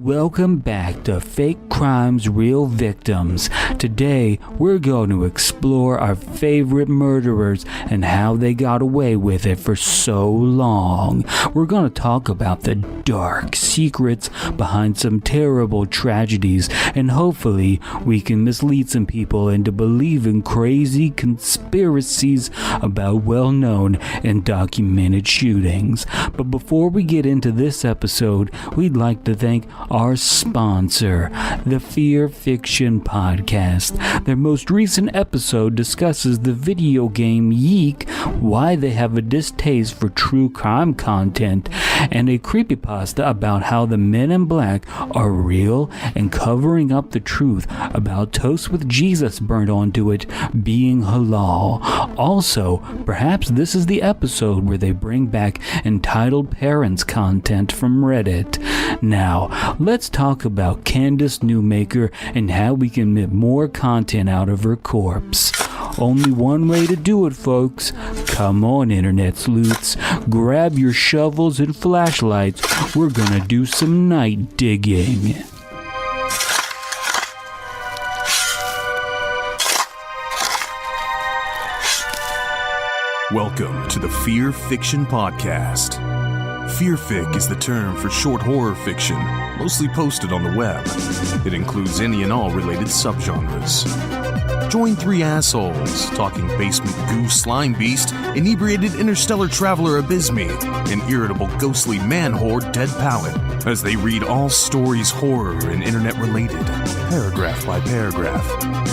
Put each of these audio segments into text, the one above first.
Welcome back to Fake Crimes, Real Victims. Today, we're going to explore our favorite murderers and how they got away with it for so long. We're going to talk about the dark secrets behind some terrible tragedies, and hopefully, we can mislead some people into believing crazy conspiracies about well-known and documented shootings. But before we get into this episode, we'd like to thank our sponsor, the Fearfic Podcast. Their most recent episode discusses the video game Yeek, why they have a distaste for true crime content, and a creepypasta about how the men in black are real and covering up the truth about toast with Jesus burnt onto it being halal. Also, perhaps this is the episode where they bring back entitled parents content from Reddit. Now, let's talk about Candace Newmaker and how we can get more content out of her corpse. Only one way to do it, folks. Come on, internet sleuths. Grab your shovels and flashlights. We're gonna do some night digging. Welcome to the Fear Fiction Podcast. Fearfic is the term for short horror fiction, mostly posted on the web. It includes any and all related subgenres. Join three assholes talking basement goo Slimebeast, inebriated interstellar traveler Abysmii, and irritable ghostly man-whore Dead Palette, as they read all stories horror and internet-related, paragraph by paragraph,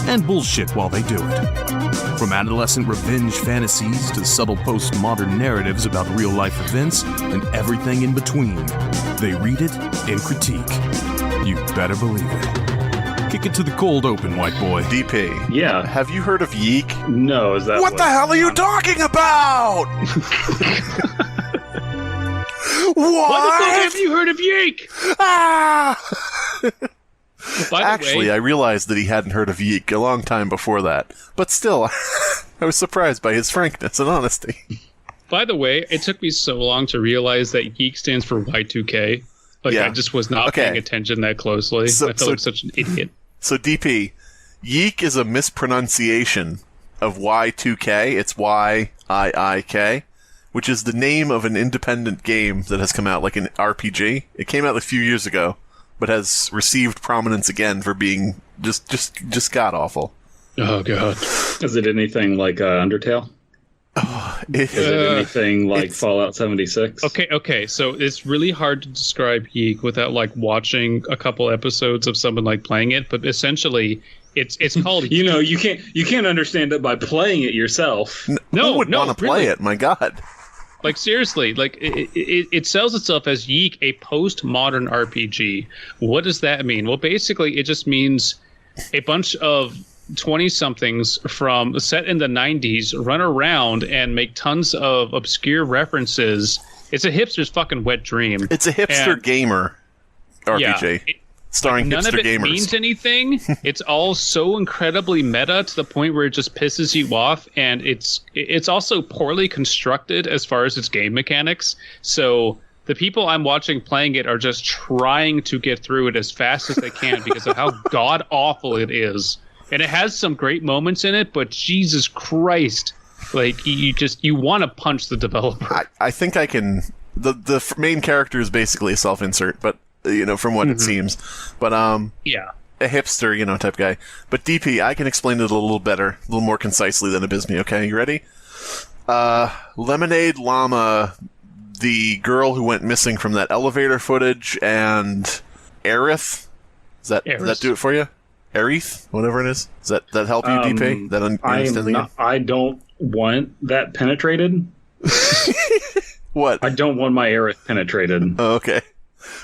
and bullshit while they do it. From adolescent revenge fantasies to subtle postmodern narratives about real-life events and everything in between, they read it and critique. You better believe it. Kick it to the cold open, white boy. DP. Yeah. Have you heard of Yeek? No, is that What the hell are you talking about? What? What the fuck have you heard of Yeek? Ah! Actually, way, I realized that he hadn't heard of Yeek a long time before that. But still, I was surprised by his frankness and honesty. by the way, it took me so long to realize that Yeek stands for Y2K. Like, Yeah. I just was not paying attention that closely. I felt like such an idiot. So, DP, Yeek is a mispronunciation of Y2K. It's YIIK, which is the name of an independent game that has come out, like an RPG. It came out a few years ago, but has received prominence again for being just god-awful. Oh, God. Is it anything like Undertale? Is it anything like Fallout 76? Okay, so it's really hard to describe Yeek without, like, watching a couple episodes of someone, like, playing it, but essentially, it's called... you know, you can't understand it by playing it yourself. Who would want to play it? My God. Like, seriously, like, it sells itself as Yeek, a postmodern RPG. What does that mean? Well, basically, it just means a bunch of 20-somethings from set in the 90s run around and make tons of obscure references. It's a hipster's fucking wet dream. It's a hipster gamer RPG. Yeah, starring none hipster of it gamers. means anything. It's all so incredibly meta to the point where it just pisses you off, and it's also poorly constructed as far as its game mechanics. So the people I'm watching playing it are just trying to get through it as fast as they can because of how god awful it is. And it has some great moments in it, but Jesus Christ, like you want to punch the developer. I think I can. The main character is basically a self-insert, but from what it seems. But yeah, a hipster, type guy. But DP, I can explain it a little better, a little more concisely than Abysmii. Okay, you ready? Lemonade Llama, the girl who went missing from that elevator footage, and Aerith. Does that do it for you? Aerith, whatever it is. Does that help you, DP? I don't want that penetrated. What? I don't want my Aerith penetrated. Oh, okay.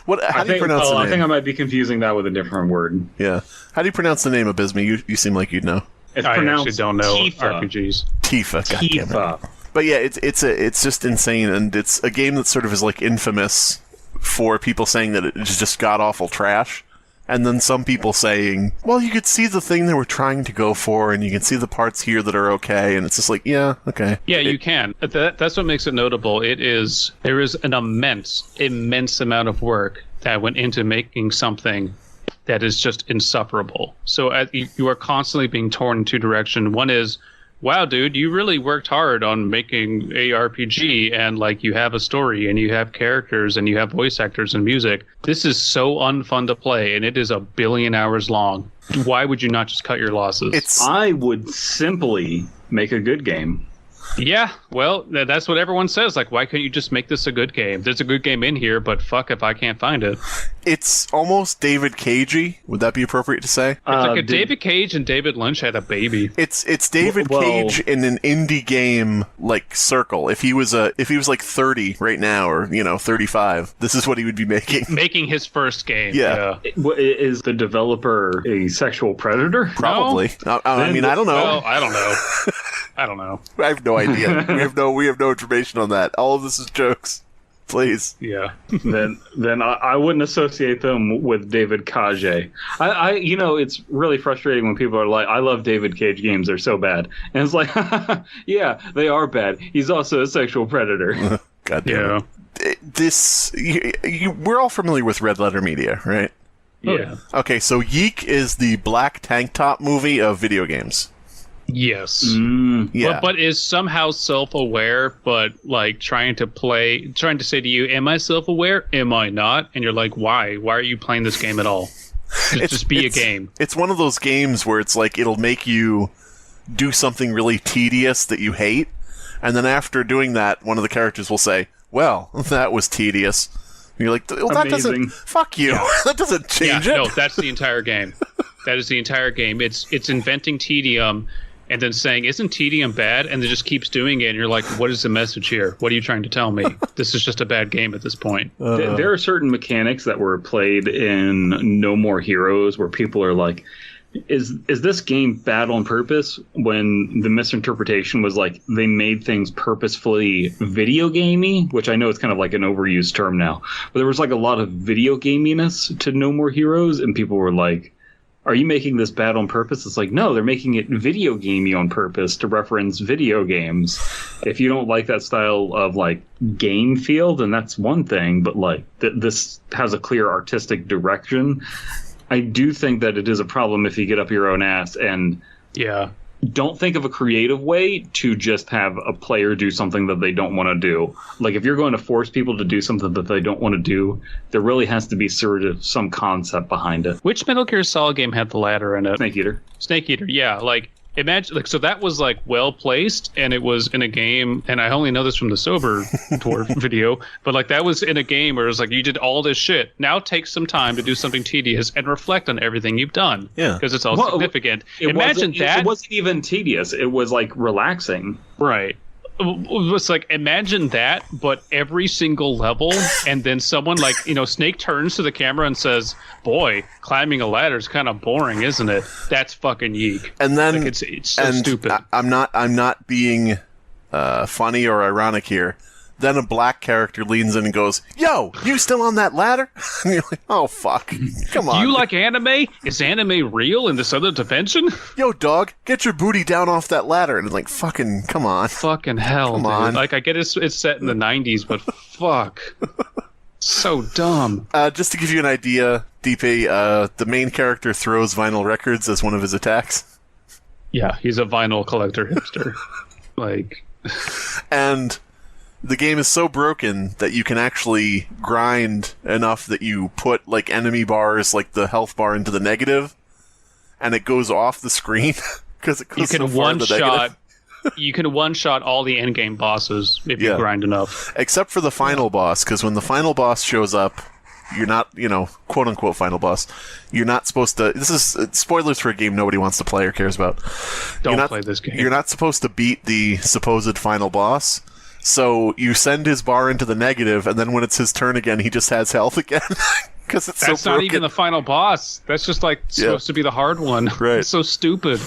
How do you pronounce the name? I think I might be confusing that with a different word. Yeah. How do you pronounce the name of Abysmii? You seem like you'd know. It's I pronounced actually don't know Tifa. RPGs. Tifa. Tifa. But yeah, it's just insane, and it's a game that sort of is like infamous for people saying that it's just god-awful trash. And then some people saying, well, you could see the thing they were trying to go for, and you can see the parts here that are okay, and it's just like, yeah, okay. Yeah, you can. That's what makes it notable. There is an immense amount of work that went into making something that is just insufferable. So you are constantly being torn in two directions. One is, wow, dude, you really worked hard on making a RPG, and like you have a story and you have characters and you have voice actors and music. This is so unfun to play, and it is 1 billion hours long. Why would you not just cut your losses? I would simply make a good game. Yeah, well, that's what everyone says. Like, why couldn't you just make this a good game? There's a good game in here, but fuck if I can't find it. It's almost David Cagey. Would that be appropriate to say? It's like if David Cage and David Lynch had a baby. It's David Cage in an indie game like circle. If he was like 30 right now, or 35, this is what he would be making. Making his first game. Yeah. Is the developer a sexual predator? Probably. No? I mean, I don't know. Well, I don't know. I don't know. I have no idea. we have no information on that. All of this is jokes. Please. Yeah. then I wouldn't associate them with David Cage. It's really frustrating when people are like, I love David Cage games, they're so bad. And it's like, yeah, they are bad. He's also a sexual predator. God damn it. We're all familiar with Red Letter Media, right? Yeah. Okay, so Yeek is the black tank top movie of video games. Yes. Yeah. But is somehow self-aware, but like trying to say to you, am I self-aware? Am I not? And you're like, why? Why are you playing this game at all? Just be a game. It's one of those games where it's like it'll make you do something really tedious that you hate, and then after doing that, one of the characters will say, well, that was tedious. And you're like, well, that doesn't... Fuck you. Yeah. That doesn't change it. No, that's the entire game. That is the entire game. It's inventing tedium and then saying, isn't tedium bad? And it just keeps doing it. And you're like, what is the message here? What are you trying to tell me? This is just a bad game at this point. There are certain mechanics that were played in No More Heroes where people are like, is this game bad on purpose? When the misinterpretation was like they made things purposefully video gamey, which I know it's kind of like an overused term now. But there was like a lot of video gaminess to No More Heroes, and people were like, are you making this bad on purpose? It's like, no, they're making it video gamey on purpose to reference video games. If you don't like that style of like game feel, then that's one thing. But like this has a clear artistic direction. I do think that it is a problem if you get up your own ass and don't think of a creative way to just have a player do something that they don't want to do. Like if you're going to force people to do something that they don't want to do, there really has to be sort of some concept behind it. Which Metal Gear Solid game had the ladder in it? Snake Eater, yeah. Like imagine, like, so that was like well placed, and it was in a game. And I only know this from the sober dwarf video, but like that was in a game where it was like you did all this shit. Now take some time to do something tedious and reflect on everything you've done. Yeah, because it's all significant. It wasn't even tedious. It was like relaxing. Right. It's like, imagine that, but every single level, and then someone like, Snake turns to the camera and says, boy, climbing a ladder is kind of boring, isn't it? That's fucking Yeek. And then like, it's so stupid. I'm not being funny or ironic here. Then a black character leans in and goes, yo, you still on that ladder? And you're like, oh, fuck. Come on. Do you like anime? Is anime real in this other dimension? Yo, dog, get your booty down off that ladder. And it's like, fucking, come on. Fucking hell, come on. Like, I get it's set in the 90s, but fuck. So dumb. Just to give you an idea, DP, the main character throws vinyl records as one of his attacks. Yeah, he's a vinyl collector hipster. Like... And... the game is so broken that you can actually grind enough that you put like enemy bars, like the health bar, into the negative, and it goes off the screen because it goes so far in the negative. You can one-shot all the end-game bosses if you grind enough. Except for the final boss, because when the final boss shows up, you're not, quote-unquote final boss, you're not supposed to... This is spoilers for a game nobody wants to play or cares about. Don't play this game. You're not supposed to beat the supposed final boss. So you send his bar into the negative, and then when it's his turn again, he just has health again. Because it's so broken. That's not even the final boss. That's just like supposed to be the hard one. Right. It's so stupid.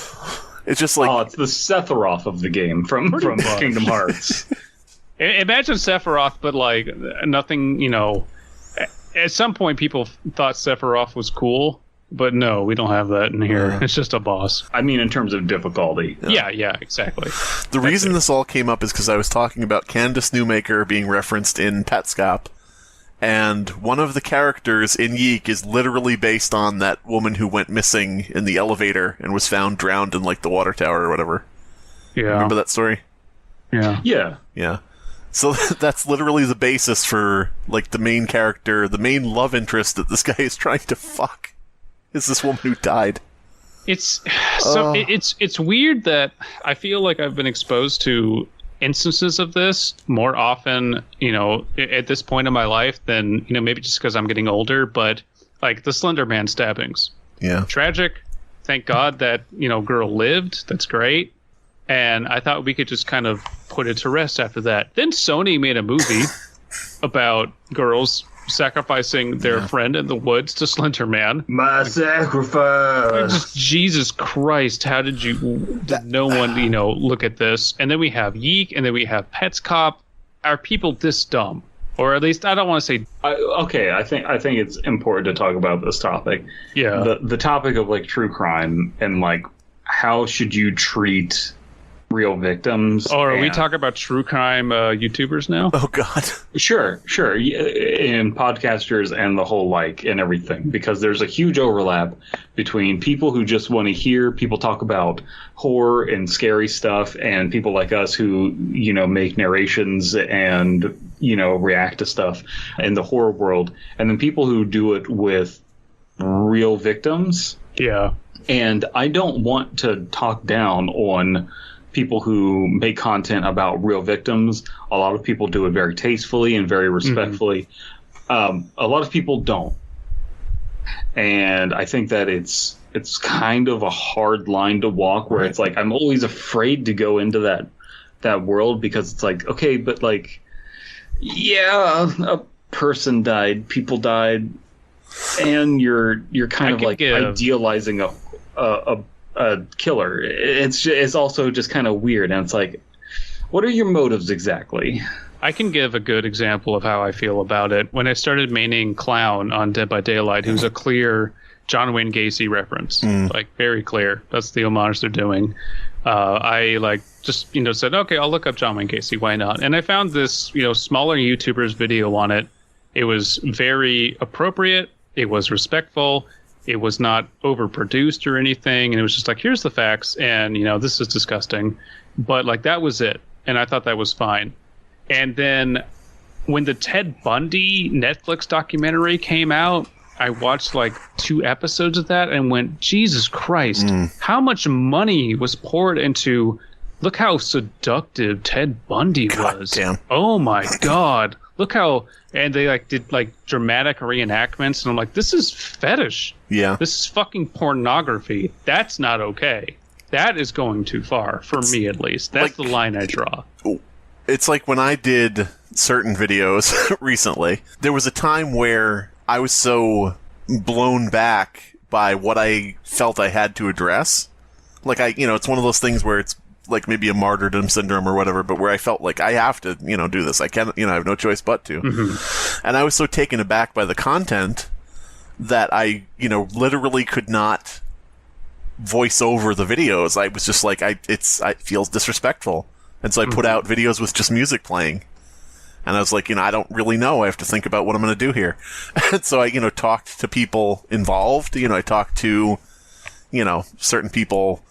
It's just like... it's the Sephiroth of the game from Kingdom Hearts. Imagine Sephiroth, but like nothing, At some point, people thought Sephiroth was cool. But no, we don't have that in here. Yeah. It's just a boss. I mean, in terms of difficulty. Yeah, exactly. The reason this all came up is because I was talking about Candace Newmaker being referenced in Petscop, and one of the characters in Yeek is literally based on that woman who went missing in the elevator and was found drowned in, like, the water tower or whatever. Yeah. Remember that story? Yeah. Yeah. Yeah. So that's literally the basis for, like, the main character, the main love interest that this guy is trying to fuck, is this woman who died. It's weird that I feel like I've been exposed to instances of this more often, at this point in my life than, maybe just because I'm getting older, but like the Slender Man stabbings. Yeah. Tragic. Thank God that, girl lived. That's great. And I thought we could just kind of put it to rest after that. Then Sony made a movie about girls sacrificing their friend in the woods to Slender Man. My sacrifice. Just, Jesus Christ, how did no one, look at this? And then we have Yeek, and then we have Pets Cop. Are people this dumb? Or at least, I don't want to say... I think it's important to talk about this topic. Yeah. The topic of, like, true crime and, like, how should you treat real victims. Oh, are we talking about true crime YouTubers now? Oh, God. Sure. And podcasters and the whole and everything, because there's a huge overlap between people who just want to hear people talk about horror and scary stuff and people like us who, make narrations and, react to stuff in the horror world. And then people who do it with real victims. Yeah. And I don't want to talk down on people who make content about real victims. A lot of people do it very tastefully and very respectfully. Mm-hmm. A lot of people don't. And I think that it's kind of a hard line to walk where it's like, I'm always afraid to go into that world because it's like, okay, but like, yeah, a person died, people died, and you're kind of like idealizing a killer. It's also just kind of weird, and it's like, what are your motives exactly? I can give a good example of how I feel about it. When I started maining Clown on Dead by Daylight, who's a clear John Wayne Gacy reference, like very clear. That's the homage they're doing. I just said, okay, I'll look up John Wayne Gacy. Why not? And I found this smaller YouTuber's video on it. It was very appropriate. It was respectful. It was not overproduced or anything, and it was just like, here's the facts, and this is disgusting, but that was it, and I thought that was fine. And then when the Ted Bundy Netflix documentary came out, I watched 2 episodes of that and went, Jesus Christ, how much money was poured into, look how seductive Ted Bundy was. Damn. Oh my God. Look how, and they did dramatic reenactments, and I'm like, this is fetish. Yeah. This is fucking pornography. That's not okay. That is going too far, for me at least. That's the line I draw. It's like when I did certain videos recently, there was a time where I was so blown back by what I felt I had to address. It's one of those things where it's maybe a martyrdom syndrome or whatever, but where I felt like I have to, do this. I can't, I have no choice but to. Mm-hmm. And I was so taken aback by the content that I, literally could not voice over the videos. I was just like, it feels disrespectful. And so I put out videos with just music playing. And I was like, I don't really know. I have to think about what I'm going to do here. And so I, talked to people involved. I talked to, certain people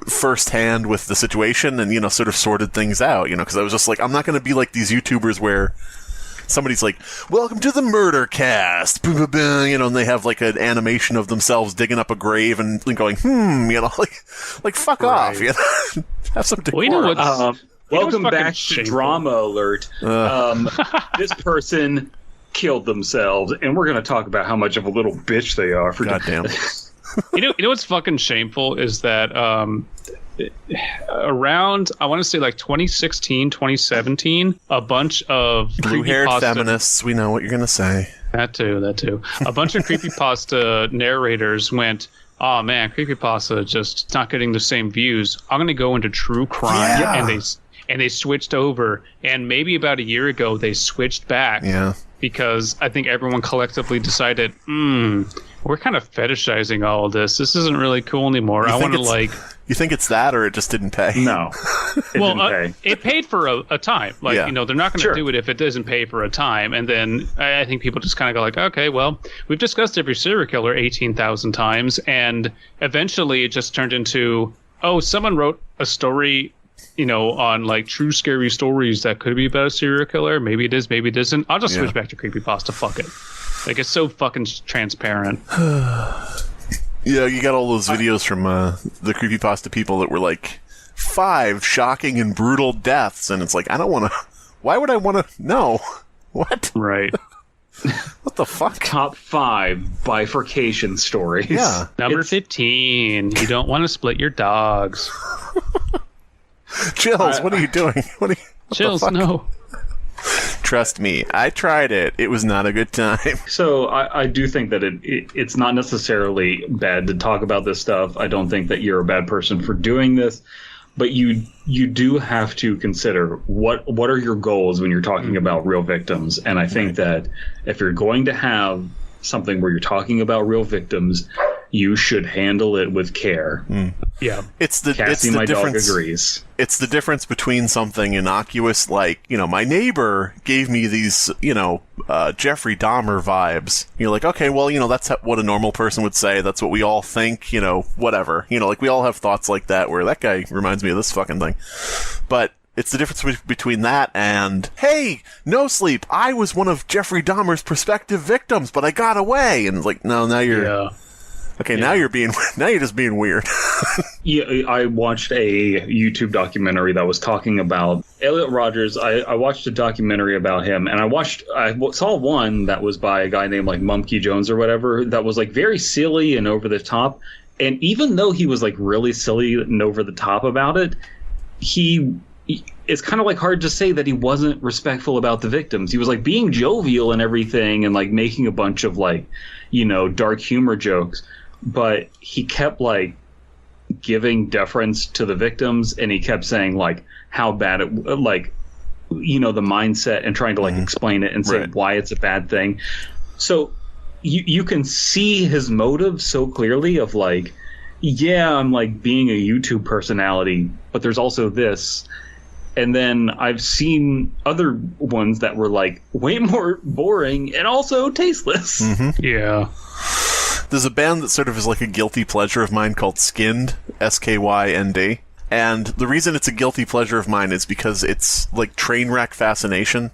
firsthand with the situation and, sort of sorted things out, because I was just like, I'm not going to be like these YouTubers where somebody's like, welcome to the murder cast, and they have an animation of themselves digging up a grave and going, fuck off, have some decorum. Welcome back to Drama Alert. This person killed themselves, and we're going to talk about how much of a little bitch they are. For goddamn. You know what's fucking shameful is that around, I want to say 2016, 2017, a bunch of blue-haired feminists, we know what you're going to say. That too. A bunch of creepypasta narrators went, oh man, creepypasta just not getting the same views. I'm going to go into true crime. Yeah. And they switched over. And maybe about a year ago, they switched back. Yeah. Because I think everyone collectively decided, We're kind of fetishizing all of this. This isn't really cool anymore. I want to like. You think it's that, or it just didn't pay? No. It paid for a time. Like, Yeah. you know, they're not going to do it if it doesn't pay for a time. And then I think people just kind of go like, okay, well, we've discussed every serial killer 18,000 times. And eventually it just turned into, oh, someone wrote a story, you know, on like true scary stories that could be about a serial killer. Maybe it is, maybe it isn't. I'll just switch back to Creepypasta. Fuck it. Like, it's so fucking transparent. Yeah, you got all those videos from the Creepypasta people that were like 5 shocking and brutal deaths, and it's like, I don't want to. Why would I want to know? What? Right. What the fuck? Top 5 bifurcation stories. Yeah. Number 15. You don't want to split your dogs. Chills, what are you doing? What Chills, the fuck? no. Trust me, I tried it. It was not a good time. So I do think that it's not necessarily bad to talk about this stuff. I don't think that you're a bad person for doing this, but you do have to consider what are your goals when you're talking about real victims. And I think that if you're going to have something where you're talking about real victims, you should handle it with care. Yeah. Cassie, my dog, agrees. It's the difference between something innocuous like, you know, my neighbor gave me these, you know, Jeffrey Dahmer vibes. You're like, okay, well, you know, that's what a normal person would say. That's what we all think, you know, whatever. You know, like we all have thoughts like that where that guy reminds me of this fucking thing. But it's the difference between that and, hey, no sleep, I was one of Jeffrey Dahmer's prospective victims, but I got away. And it's like, no, now you're... Yeah. Okay, now you're just being weird. Yeah, I watched a YouTube documentary that was talking about Elliot Rodgers. I watched a documentary about him, and I saw one that was by a guy named like Mumkey Jones or whatever that was like very silly and over the top. And even though he was like really silly and over the top about it, it's kind of like hard to say that he wasn't respectful about the victims. He was like being jovial and everything and like making a bunch of like, you know, dark humor jokes. But he kept like giving deference to the victims, and he kept saying like how bad it, like, you know, the mindset, and trying to like explain it and say why it's a bad thing. So you can see his motive so clearly of like, yeah, I'm like being a YouTube personality, but there's also this. And then I've seen other ones that were like way more boring and also tasteless. Yeah. There's a band that sort of is like a guilty pleasure of mine called Skinned, S-K-Y-N-D. And the reason it's a guilty pleasure of mine is because it's like train wreck fascination,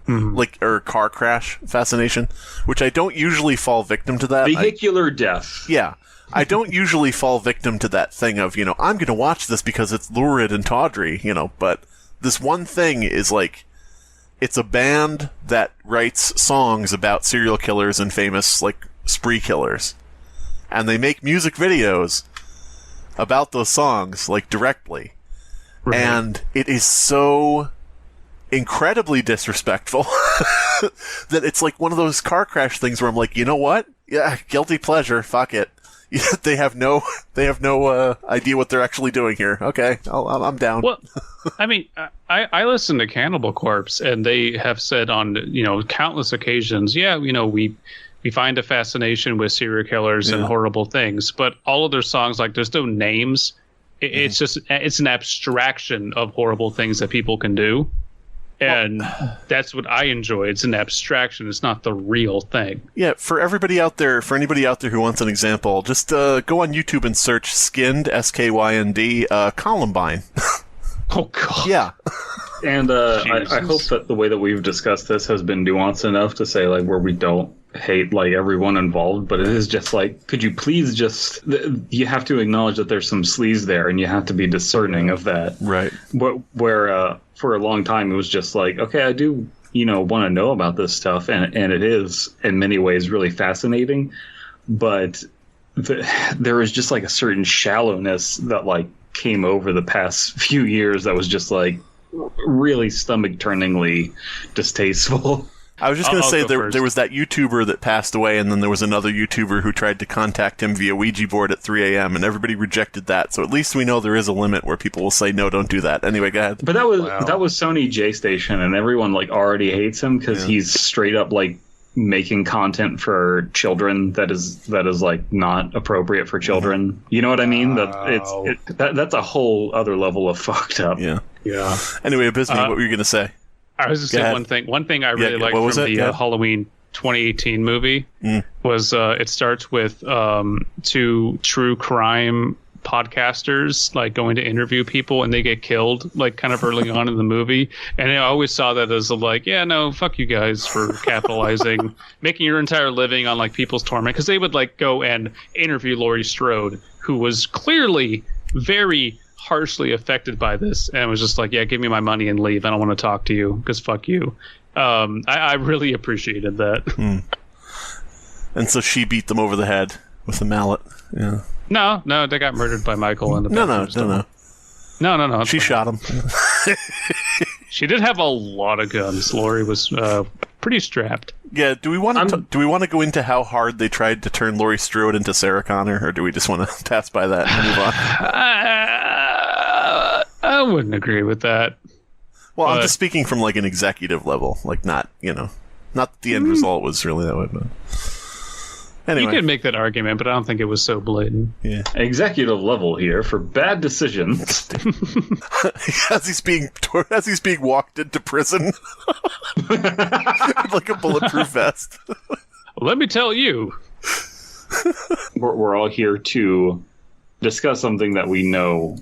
or car crash fascination, which I don't usually fall victim to that. Vehicular death. Yeah. I don't usually fall victim to that thing of, you know, I'm going to watch this because it's lurid and tawdry, you know, but this one thing is like, it's a band that writes songs about serial killers and famous, like, spree killers. And they make music videos about those songs, like, directly. Right. And it is so incredibly disrespectful that it's like one of those car crash things where I'm like, you know what? Yeah, guilty pleasure, fuck it. They have no idea what they're actually doing here. Okay, I'm down. Well, I mean, I listen to Cannibal Corpse, and they have said on, you know, countless occasions, yeah, you know, we find a fascination with serial killers and horrible things, but all of their songs, like, there's no names. It's just, it's an abstraction of horrible things that people can do. And that's what I enjoy. It's an abstraction. It's not the real thing. Yeah, for anybody out there who wants an example, just go on YouTube and search Skinned, S-K-Y-N-D, Columbine. Oh, God. Yeah. And I hope that the way that we've discussed this has been nuanced enough to say, like, where we don't hate, like, everyone involved, but it is just, like, could you please just... You have to acknowledge that there's some sleaze there, and you have to be discerning of that. Right. Where for a long time, it was just like, okay, I do, you know, want to know about this stuff, and it is, in many ways, really fascinating, but there is just, like, a certain shallowness that, like, came over the past few years that was just, like, really stomach-turningly distasteful. I was just going to say there was that YouTuber that passed away, and then there was another YouTuber who tried to contact him via Ouija board at 3 a.m., and everybody rejected that. So at least we know there is a limit where people will say, no, don't do that. Anyway, go ahead. But that was Sony J Station, and everyone, like, already hates him because he's straight up, like, making content for children that is like not appropriate for children. You know what I mean? That's a whole other level of fucked up. Yeah. Yeah. Anyway, Abysmii, what were you going to say? I was just saying one thing. One thing I really liked from the Halloween 2018 movie was it starts with 2 true crime podcasters like going to interview people and they get killed like kind of early on in the movie, and I always saw that as like, yeah, no, fuck you guys for capitalizing, making your entire living on like people's torment, because they would like go and interview Laurie Strode, who was clearly very harshly affected by this, and was just like, yeah, give me my money and leave, I don't want to talk to you because fuck you. I really appreciated that. And so she beat them over the head with a mallet. Yeah. No, they got murdered by Michael in the No. She shot him. She did have a lot of guns. Laurie was pretty strapped. Yeah. Do we want to go into how hard they tried to turn Laurie Strode into Sarah Connor, or do we just want to pass by that and move on? I wouldn't agree with that. Well, I'm just speaking from like an executive level, like not that the end result was really that way, but. Anyway. You could make that argument, but I don't think it was so blatant. Yeah. Executive level here for bad decisions. as he's being walked into prison, like a bulletproof vest. Let me tell you, we're all here to discuss something that we know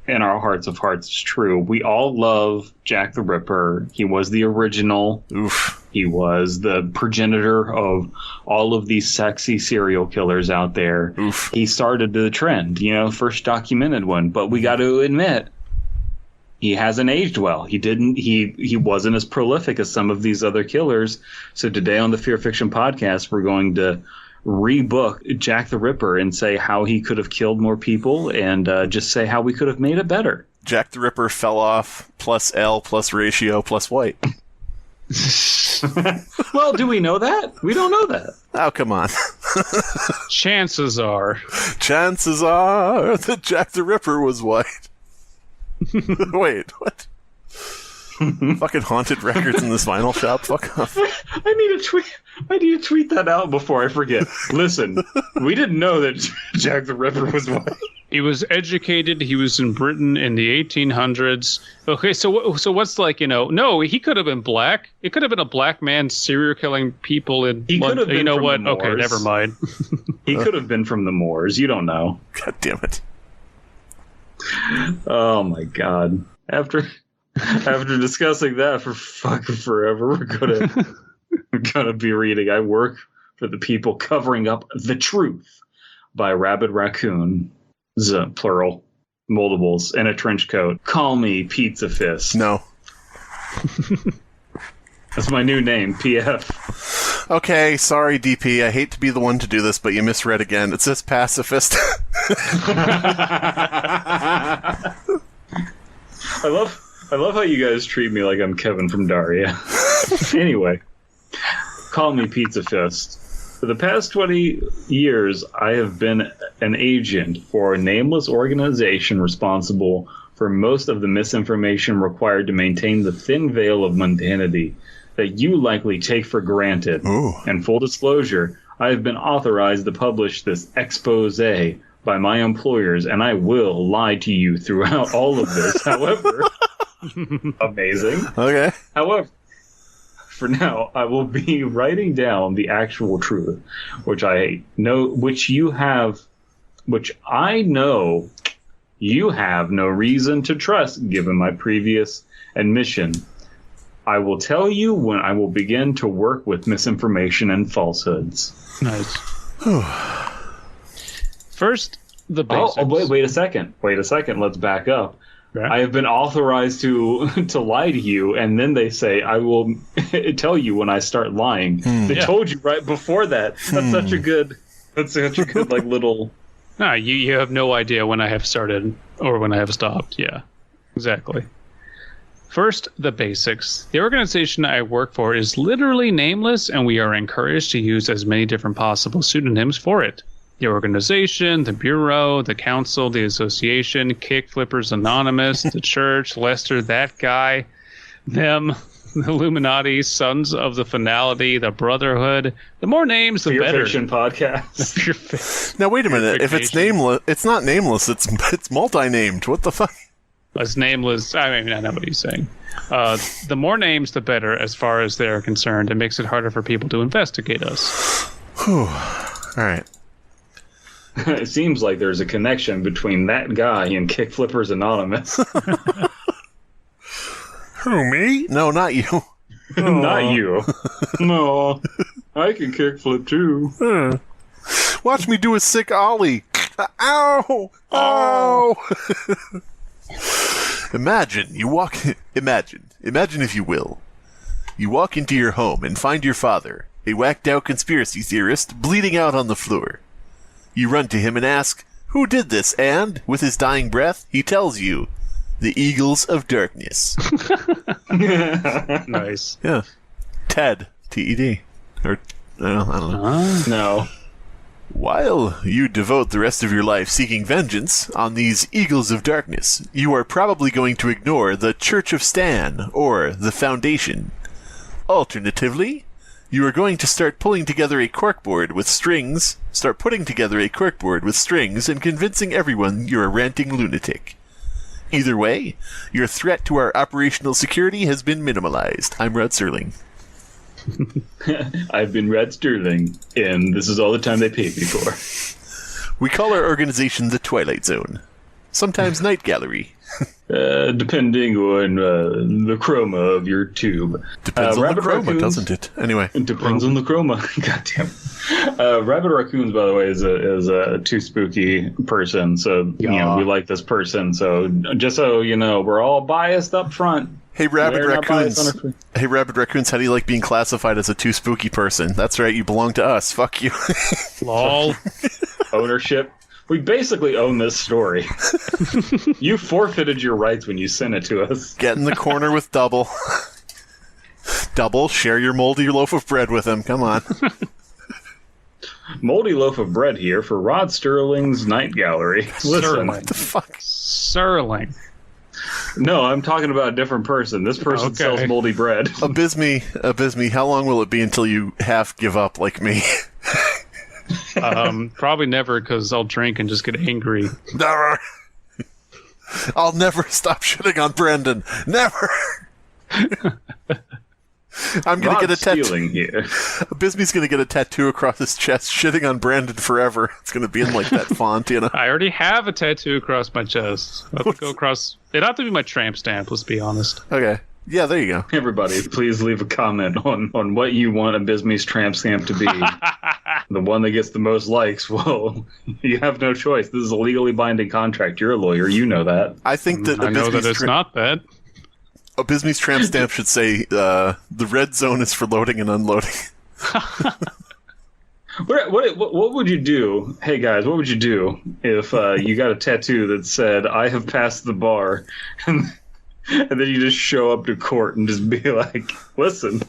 in our hearts of hearts is true. We all love Jack the Ripper. He was the original. Oof. He was the progenitor of all of these sexy serial killers out there. Oof. He started the trend, first documented one. But we got to admit, he hasn't aged well. He wasn't as prolific as some of these other killers. So today on the Fear Fiction Podcast, we're going to rebook Jack the Ripper and say how he could have killed more people, and just say how we could have made it better. Jack the Ripper fell off plus L plus ratio plus white. Well, do we know that? We don't know that. Oh, come on. Chances are that Jack the Ripper was white. Wait, what? Fucking haunted records in this vinyl shop. Fuck off. I need to tweet that out before I forget. Listen, we didn't know that Jack the Ripper was white. He was educated. He was in Britain in the 1800s. Okay, so what's like, no, he could have been black. It could have been a black man serial killing people in He could have been from the Moors. Okay, never mind. He could have been from the Moors. You don't know. God damn it. Oh my god. After discussing that for fucking forever, we're gonna be reading I Work for the People Covering Up the Truth by Rabbid Raccoon. Plural. Multiples. In a trench coat. Call me Pizza Fist. No. That's my new name, PF. Okay, sorry, DP. I hate to be the one to do this, but you misread again. It says pacifist. I love how you guys treat me like I'm Kevin from Daria. Anyway, call me Pizza Fist. For the past 20 years, I have been an agent for a nameless organization responsible for most of the misinformation required to maintain the thin veil of mundanity that you likely take for granted. Ooh. And full disclosure, I have been authorized to publish this expose by my employers, and I will lie to you throughout all of this. However, amazing. Okay. However, for now, I will be writing down the actual truth, which I know you have no reason to trust, given my previous admission. I will tell you when I will begin to work with misinformation and falsehoods. Nice. First, the basics. Oh, wait a second. Let's back up. Right. I have been authorized to lie to you, and then they say, I will tell you when I start lying. They told you right before that. That's such a good like little... No, you have no idea when I have started or when I have stopped. Yeah, exactly. First, the basics. The organization I work for is literally nameless, and we are encouraged to use as many different possible pseudonyms for it. The organization, the bureau, the council, the association, Kick Flippers Anonymous, the church, Lester, that guy, them, the Illuminati, Sons of the Finality, the Brotherhood. The more names, the better. Fearfiction Podcast. Now, wait a minute. If it's nameless, it's not nameless. It's multi-named. What the fuck? It's nameless. I mean, I know what he's saying. The more names, the better, as far as they're concerned. It makes it harder for people to investigate us. Whew. All right. It seems like there's a connection between that guy and Kickflippers Anonymous. Who, me? No, not you. Not you. No, I can kickflip too. Watch me do a sick ollie. Ow! Ow! Imagine if you will. You walk into your home and find your father, a whacked-out conspiracy theorist, bleeding out on the floor. You run to him and ask, who did this? And, with his dying breath, he tells you, the Eagles of Darkness. Nice. Yeah. Ted. T-E-D. Or, I don't know. No. While you devote the rest of your life seeking vengeance on these Eagles of Darkness, you are probably going to ignore the Church of Stan, or the Foundation. Alternatively, you are going to start putting together a corkboard with strings and convincing everyone you're a ranting lunatic. Either way, your threat to our operational security has been minimalized. I'm Rod Serling. I've been Rod Sterling, and this is all the time they paid me for. We call our organization the Twilight Zone. Sometimes Night Gallery. Depending on the chroma of your tube. Depends on the chroma, Raccoons, doesn't it? Anyway. It depends on the chroma. Goddamn. Rabbid Raccoons, by the way, is a too spooky person. So, you know, we like this person. So, just so you know, we're all biased up front. Hey, Rabbid Raccoons. Hey, Rabbid Raccoons, how do you like being classified as a too spooky person? That's right, you belong to us. Fuck you. Lol. Ownership. We basically own this story. You forfeited your rights when you sent it to us. Get in the corner with Double. Double, share your moldy loaf of bread with him. Come on. Moldy loaf of bread here for Rod Sterling's Night Gallery. Listen. What the fuck? Serling. No, I'm talking about a different person. This person sells moldy bread. Abysmii, how long will it be until you half give up like me? Probably never, because I'll drink and just get angry. Never. I'll never stop shitting on Brandon. Never. I'm gonna get a tattoo here. Abysmii's gonna get a tattoo across his chest, shitting on Brandon forever. It's gonna be in like that font, you know. I already have a tattoo across my chest. I'll have to go across. It'd have to be my tramp stamp. Let's be honest. Okay. Yeah, there you go. Everybody, please leave a comment on what you want Abysmii's tramp stamp to be. The one that gets the most likes, well, you have no choice. This is a legally binding contract. You're a lawyer. You know that. I think that I know that it's not that. Abysmii's tramp stamp should say, the red zone is for loading and unloading. What would you do? Hey, guys, what would you do if you got a tattoo that said, I have passed the bar, and then you just show up to court and just be like, listen,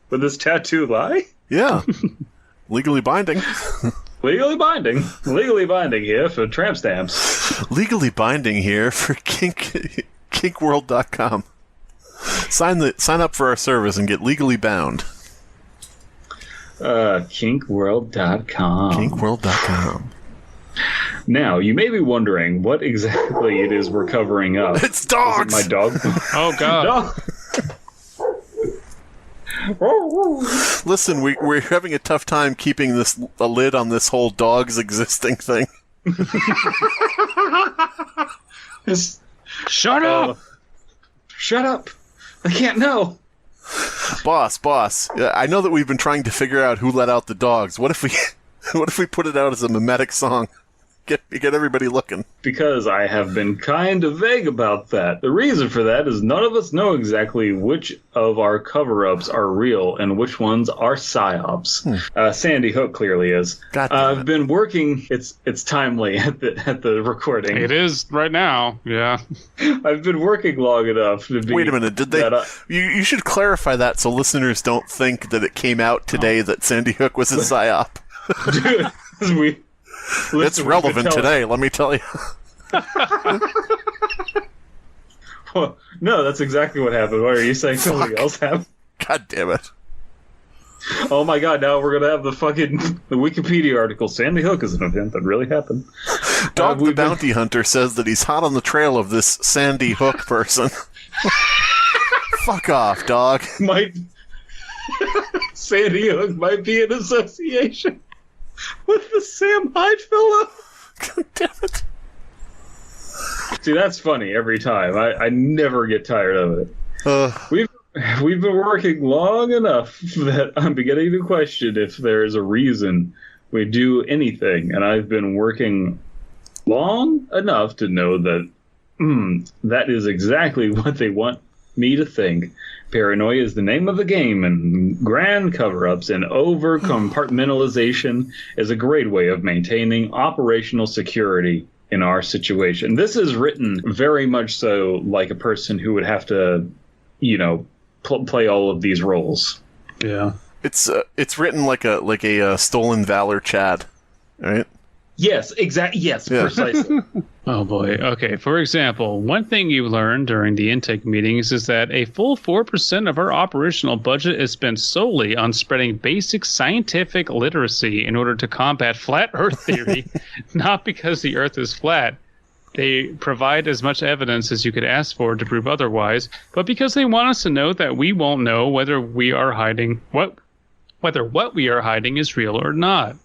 would this tattoo lie? Yeah. Legally binding. Legally binding. Legally binding here for tramp stamps. Legally binding here for kinkworld.com. Sign up for our service and get legally bound. Kinkworld.com. Kinkworld.com. Now, you may be wondering what exactly it is we're covering up. It's dogs! Is it my dog? Oh, God. Listen, we're having a tough time keeping a lid on this whole dogs existing thing. Shut up! Shut up! I can't know. Boss. I know that we've been trying to figure out who let out the dogs. What if we put it out as a mimetic song? Get everybody looking. Because I have been kind of vague about that. The reason for that is none of us know exactly which of our cover-ups are real and which ones are psyops. Sandy Hook clearly is. I've been working. It's timely at the recording. It is right now. Yeah. I've been working long enough to be. Wait a minute. Did they? You should clarify that so listeners don't think that it came out today that Sandy Hook was a psyop. Dude, it's relevant today, let me tell you. Well, no, that's exactly what happened. Why are you saying something else happened? God damn it. Oh my god, now we're gonna have the Wikipedia article. Sandy Hook is an event that really happened. Dog the Bounty Hunter says that he's hot on the trail of this Sandy Hook person. Fuck off, dog. Sandy Hook might be an association with the Sam Hyde fellow. God damn it. See, that's funny every time. I never get tired of it. We've been working long enough that I'm beginning to question if there's a reason we do anything, and I've been working long enough to know that that is exactly what they want me to think. Paranoia is the name of the game, and grand cover-ups and over-compartmentalization is a great way of maintaining operational security in our situation. This is written very much so like a person who would have to, play all of these roles. Yeah. It's written like a Stolen Valor chat, right? Yes, exactly. Yes, yeah. Precisely. Oh boy. Okay. For example, one thing you learned during the intake meetings is that a full 4% of our operational budget is spent solely on spreading basic scientific literacy in order to combat flat Earth theory, not because the Earth is flat. They provide as much evidence as you could ask for to prove otherwise, but because they want us to know that we won't know whether what we are hiding is real or not.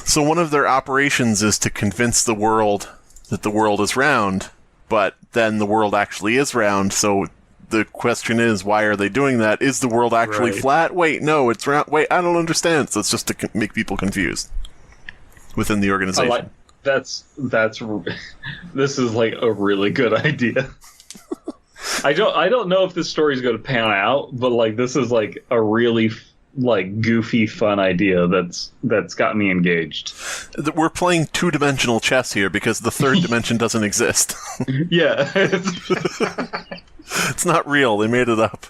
So one of their operations is to convince the world that the world is round, but then the world actually is round, so the question is, why are they doing that? Is the world actually flat? Wait, no, it's round. Wait, I don't understand. So it's just to make people confused within the organization. This is like a really good idea. I don't know if this story is going to pan out, but like this is like a really goofy, fun idea that's got me engaged. We're playing two-dimensional chess here because the third dimension doesn't exist. Yeah. It's not real. They made it up.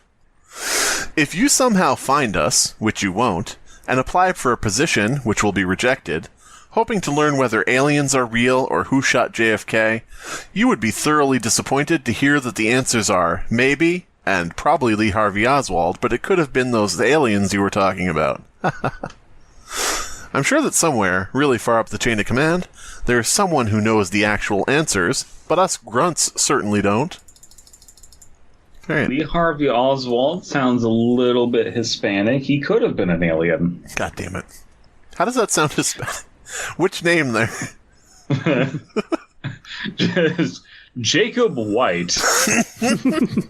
If you somehow find us, which you won't, and apply for a position, which will be rejected, hoping to learn whether aliens are real or who shot JFK, you would be thoroughly disappointed to hear that the answers are maybe and probably Lee Harvey Oswald, but it could have been those aliens you were talking about. I'm sure that somewhere, really far up the chain of command, there is someone who knows the actual answers, but us grunts certainly don't. Right. Lee Harvey Oswald sounds a little bit Hispanic. He could have been an alien. God damn it. How does that sound Hispanic? Which name there? Just Jacob White.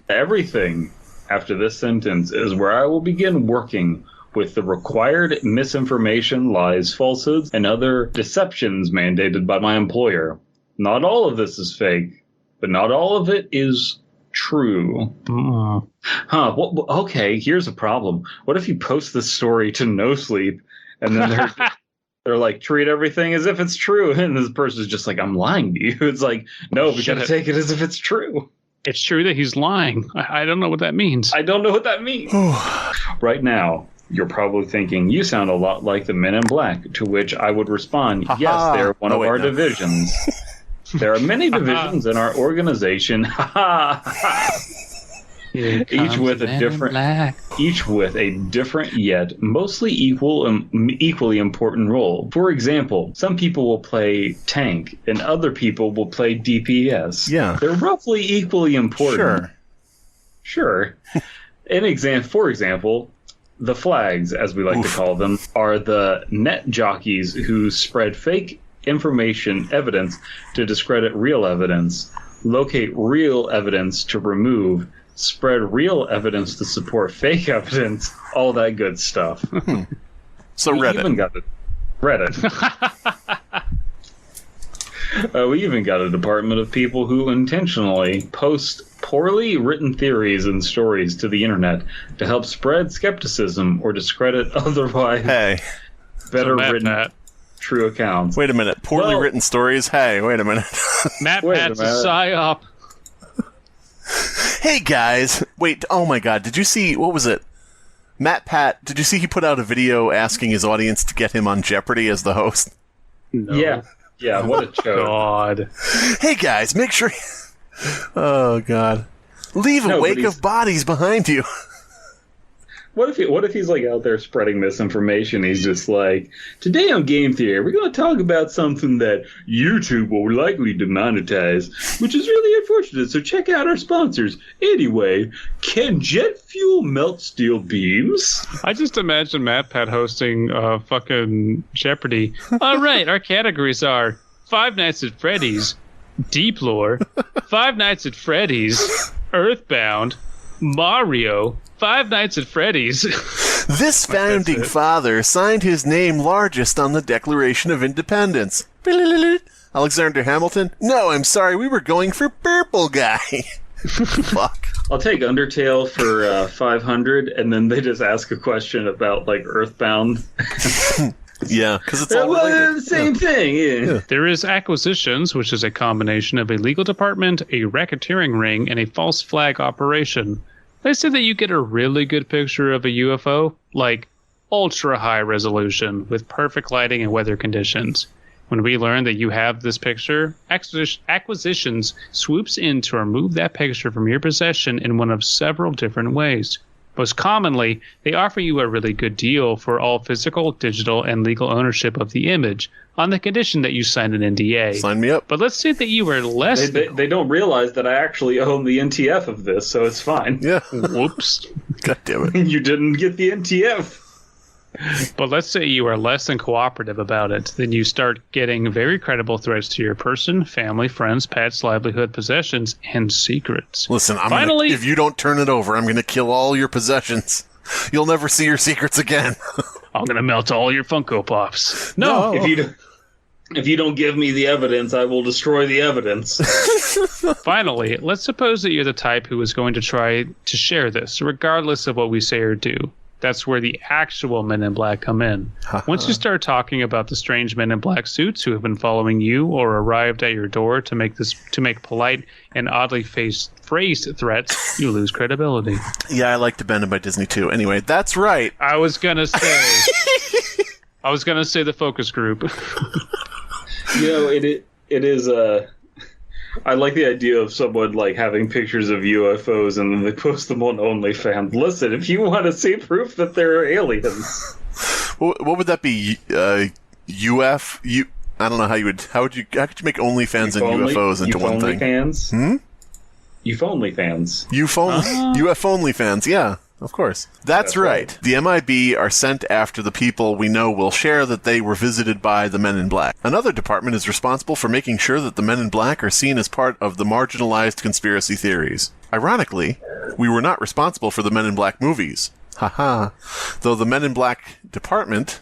Everything after this sentence is where I will begin working with the required misinformation, lies, falsehoods, and other deceptions mandated by my employer. Not all of this is fake, but not all of it is true. Okay, here's a problem. What if you post this story to No Sleep, and then they're like, treat everything as if it's true, and this person's just like, I'm lying to you. It's like, no, we gotta take it as if it's true. It's true that he's lying. I don't know what that means. I don't know what that means. Right now, you're probably thinking, you sound a lot like the Men in Black, to which I would respond, yes, they're one of our divisions. There are many divisions in our organization. Each with a different yet mostly equally important role. For example, some people will play tank and other people will play DPS. Yeah. They're roughly equally important. Sure. For example, the flags, as we like to call them, are the net jockeys who spread fake information evidence to discredit real evidence, locate real evidence to remove, spread real evidence to support fake evidence, all that good stuff. So we Reddit. Even got it. Reddit. We even got a department of people who intentionally post poorly written theories and stories to the internet to help spread skepticism or discredit otherwise better written true accounts. Wait a minute. Poorly written stories? Hey, wait a minute. Matt Pat's a psyop. Hey guys, wait, oh my god, did you see, what was it? Matt Pat, did you see he put out a video asking his audience to get him on Jeopardy as the host? No. Yeah, what a joke. God. Hey guys, make sure... Oh god. Leave a No, but wake he's- of bodies behind you. What if he's like out there spreading misinformation? He's just like, today on Game Theory, we're going to talk about something that YouTube will likely demonetize, which is really unfortunate. So check out our sponsors. Anyway, can jet fuel melt steel beams? I just imagine MatPat hosting fucking Jeopardy. All right, our categories are Five Nights at Freddy's, Deep Lore, Five Nights at Freddy's, Earthbound, Mario, Five Nights at Freddy's. This founding father signed his name largest on the Declaration of Independence. Alexander Hamilton? No, I'm sorry, we were going for Purple Guy. Fuck. I'll take Undertale for 500, and then they just ask a question about like Earthbound. Yeah, because it's all related. The same thing. Yeah. There is Acquisitions, which is a combination of a legal department, a racketeering ring, and a false flag operation. They say that you get a really good picture of a UFO, like ultra high resolution with perfect lighting and weather conditions. When we learn that you have this picture, Acquisitions swoops in to remove that picture from your possession in one of several different ways. Most commonly, they offer you a really good deal for all physical, digital, and legal ownership of the image on the condition that you sign an NDA. Sign me up. But let's say that you were less... They don't realize that I actually own the NTF of this, so it's fine. Yeah. Whoops. God damn it. You didn't get the NTF. But let's say you are less than cooperative about it. Then you start getting very credible threats to your person, family, friends, pets, livelihood, possessions, and secrets. Listen, Finally, if you don't turn it over, I'm going to kill all your possessions. You'll never see your secrets again. I'm going to melt all your Funko Pops. No. If you don't give me the evidence, I will destroy the evidence. Finally, let's suppose that you're the type who is going to try to share this, regardless of what we say or do. That's where the actual Men in Black come in. Once you start talking about the strange Men in Black suits who have been following you or arrived at your door to make polite and oddly phrased threats, you lose credibility. Yeah, I like Abandoned by Disney too. Anyway, that's right. I was gonna say the focus group. It is I like the idea of someone like having pictures of UFOs and then they post them on OnlyFans. Listen, if you want to see proof that there are aliens, What would that be? I don't know how could you make OnlyFans and UFOs into one thing? Fans? UFOnlyfans. UFOnlyfans, yeah. Of course. That's right. The MIB are sent after the people we know will share that they were visited by the Men in Black. Another department is responsible for making sure that the Men in Black are seen as part of the marginalized conspiracy theories. Ironically, we were not responsible for the Men in Black movies. Haha. Though the Men in Black department...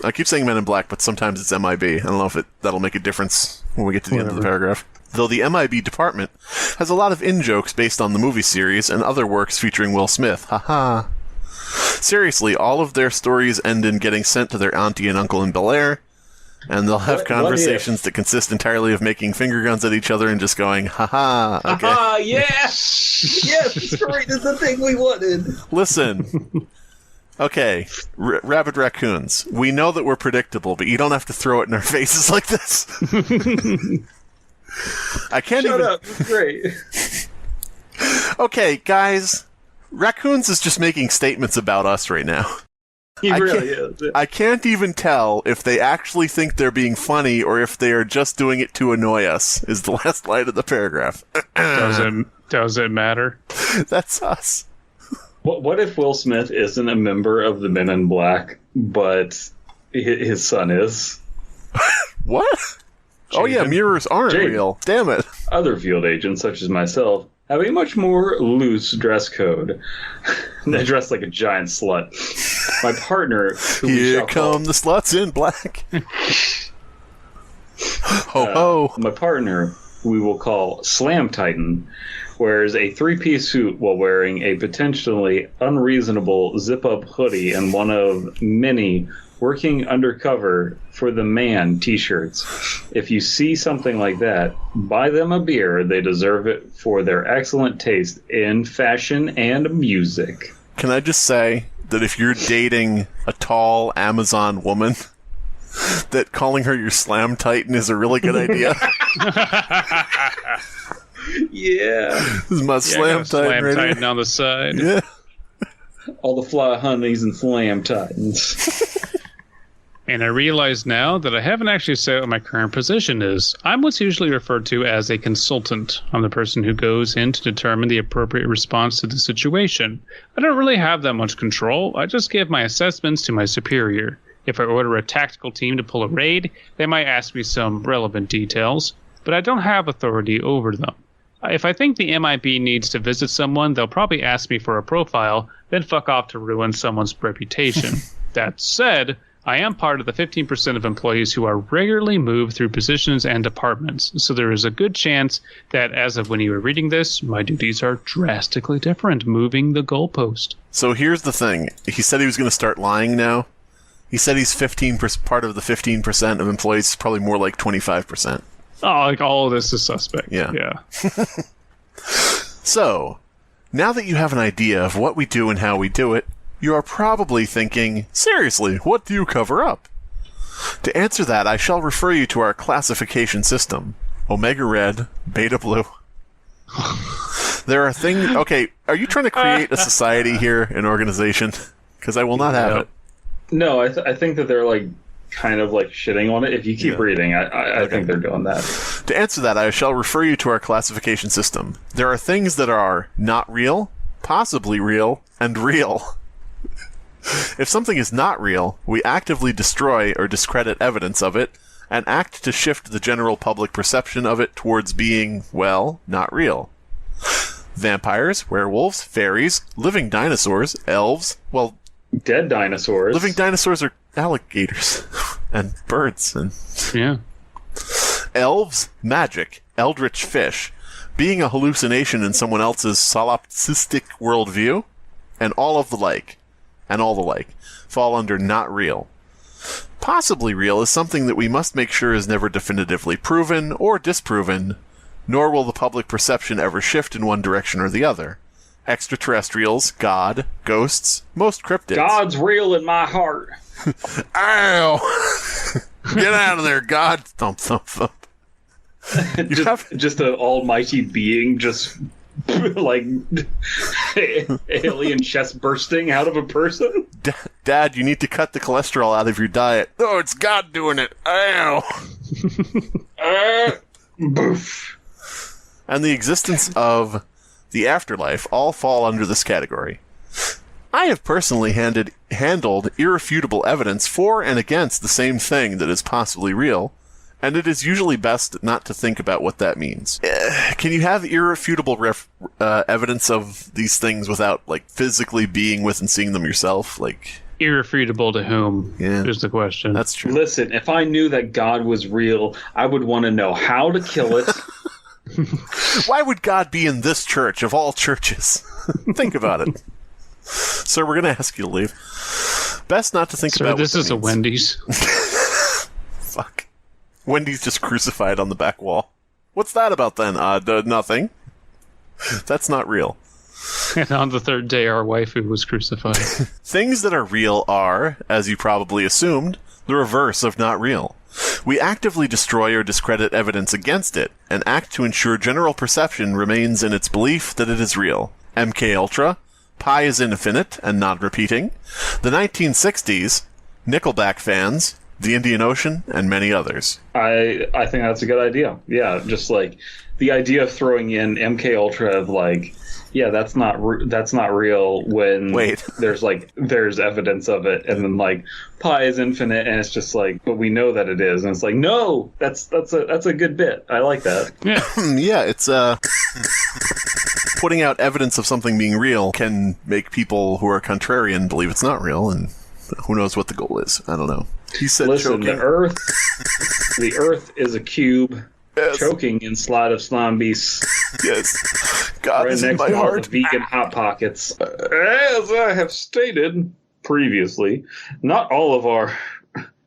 I keep saying Men in Black, but sometimes it's MIB. I don't know if that'll make a difference when we get to the end of the paragraph. Though the MIB department has a lot of in-jokes based on the movie series and other works featuring Will Smith. Haha. Seriously, all of their stories end in getting sent to their auntie and uncle in Bel Air, and they'll have conversations that consist entirely of making finger guns at each other and just going, haha, okay. Haha, yes! Yes, great, is the thing we wanted. Listen. Okay, Rabbid Raccoons, we know that we're predictable, but you don't have to throw it in our faces like this. I can't Shut even... up, it's great. Okay, guys, Raccoons is just making statements about us right now. He really is. I can't even tell if they actually think they're being funny or if they are just doing it to annoy us, is the last line of the paragraph. Does it matter? That's us. What if Will Smith isn't a member of the Men in Black, but his son is? What? Oh yeah, mirrors aren't real. Damn it. Other field agents, such as myself, have a much more loose dress code. They dress like a giant slut. My partner, who Here come the sluts in black. Ho ho. My partner, who we will call Slam Titan, wears a three-piece suit while wearing a potentially unreasonable zip-up hoodie and one of many working undercover for the man t-shirts. If you see something like that, buy them a beer. They deserve it for their excellent taste in fashion and music. Can I just say that if you're dating a tall Amazon woman, that calling her your Slam Titan is a really good idea? Yeah. This is my Slam Titan on the side. Yeah. All the fly honeys and Slam Titans. And I realize now that I haven't actually said what my current position is. I'm what's usually referred to as a consultant. I'm the person who goes in to determine the appropriate response to the situation. I don't really have that much control. I just give my assessments to my superior. If I order a tactical team to pull a raid, they might ask me some relevant details, but I don't have authority over them. If I think the MIB needs to visit someone, they'll probably ask me for a profile, then fuck off to ruin someone's reputation. That said, I am part of the 15% of employees who are regularly moved through positions and departments, so there is a good chance that as of when you are reading this, my duties are drastically different, moving the goalpost. So here's the thing. He said he was going to start lying now. He said he's 15% part of the 15% of employees, probably more like 25%. Oh, like all of this is suspect. Yeah. So, now that you have an idea of what we do and how we do it, you are probably thinking, seriously, what do you cover up? To answer that, I shall refer you to our classification system. Omega Red, Beta Blue. There are things... Okay, are you trying to create a society here, an organization? Because I will not have it. No, I think that they're like kind of like shitting on it. If you keep reading, I think they're doing that. To answer that, I shall refer you to our classification system. There are things that are not real, possibly real, and real. If something is not real, we actively destroy or discredit evidence of it, and act to shift the general public perception of it towards being, well, not real. Vampires, werewolves, fairies, living dinosaurs, elves, well... Dead dinosaurs. Living dinosaurs are alligators. And birds. And yeah. Elves, magic, eldritch fish, being a hallucination in someone else's solipsistic worldview, and all the like, fall under not real. Possibly real is something that we must make sure is never definitively proven or disproven, nor will the public perception ever shift in one direction or the other. Extraterrestrials, God, ghosts, most cryptids. God's real in my heart. Ow! Get out of there, God! Thump, thump, thump. Just an almighty being, just like alien chest bursting out of a person. Dad, you need to cut the cholesterol out of your diet. Oh, it's God doing it. Ow! Boof. And the existence of the afterlife all fall under this category. I have personally handled irrefutable evidence for and against the same thing that is possibly real, and it is usually best not to think about what that means. Can you have irrefutable evidence of these things without, like, physically being with and seeing them yourself? Like, irrefutable to whom is the question. That's true. Listen, if I knew that God was real, I would want to know how to kill it. Why would God be in this church of all churches? Think about it. Sir, we're going to ask you to leave. Best not to think about this is a Wendy's. Fuck. Wendy's just crucified on the back wall. What's that about then? Nothing. That's not real. And on the third day, our waifu was crucified. Things that are real are, as you probably assumed, the reverse of not real. We actively destroy or discredit evidence against it, and act to ensure general perception remains in its belief that it is real. MK Ultra, Pi is infinite and not repeating, the 1960s, Nickelback fans, the Indian Ocean, and many others. I think that's a good idea. Yeah, just like the idea of throwing in MK Ultra of like, yeah, that's not real when there's evidence of it, and then like Pi is infinite, and it's just like, but we know that it is, and it's like, no, that's a good bit. I like that. Yeah, yeah, it's putting out evidence of something being real can make people who are contrarian believe it's not real, and who knows what the goal is? I don't know. He said, "Listen, choking. the Earth is a cube." Yes. Choking in slide of Slimebeast. Yes. God right is next in my to all heart. the vegan Hot Pockets. As I have stated previously, not all of our,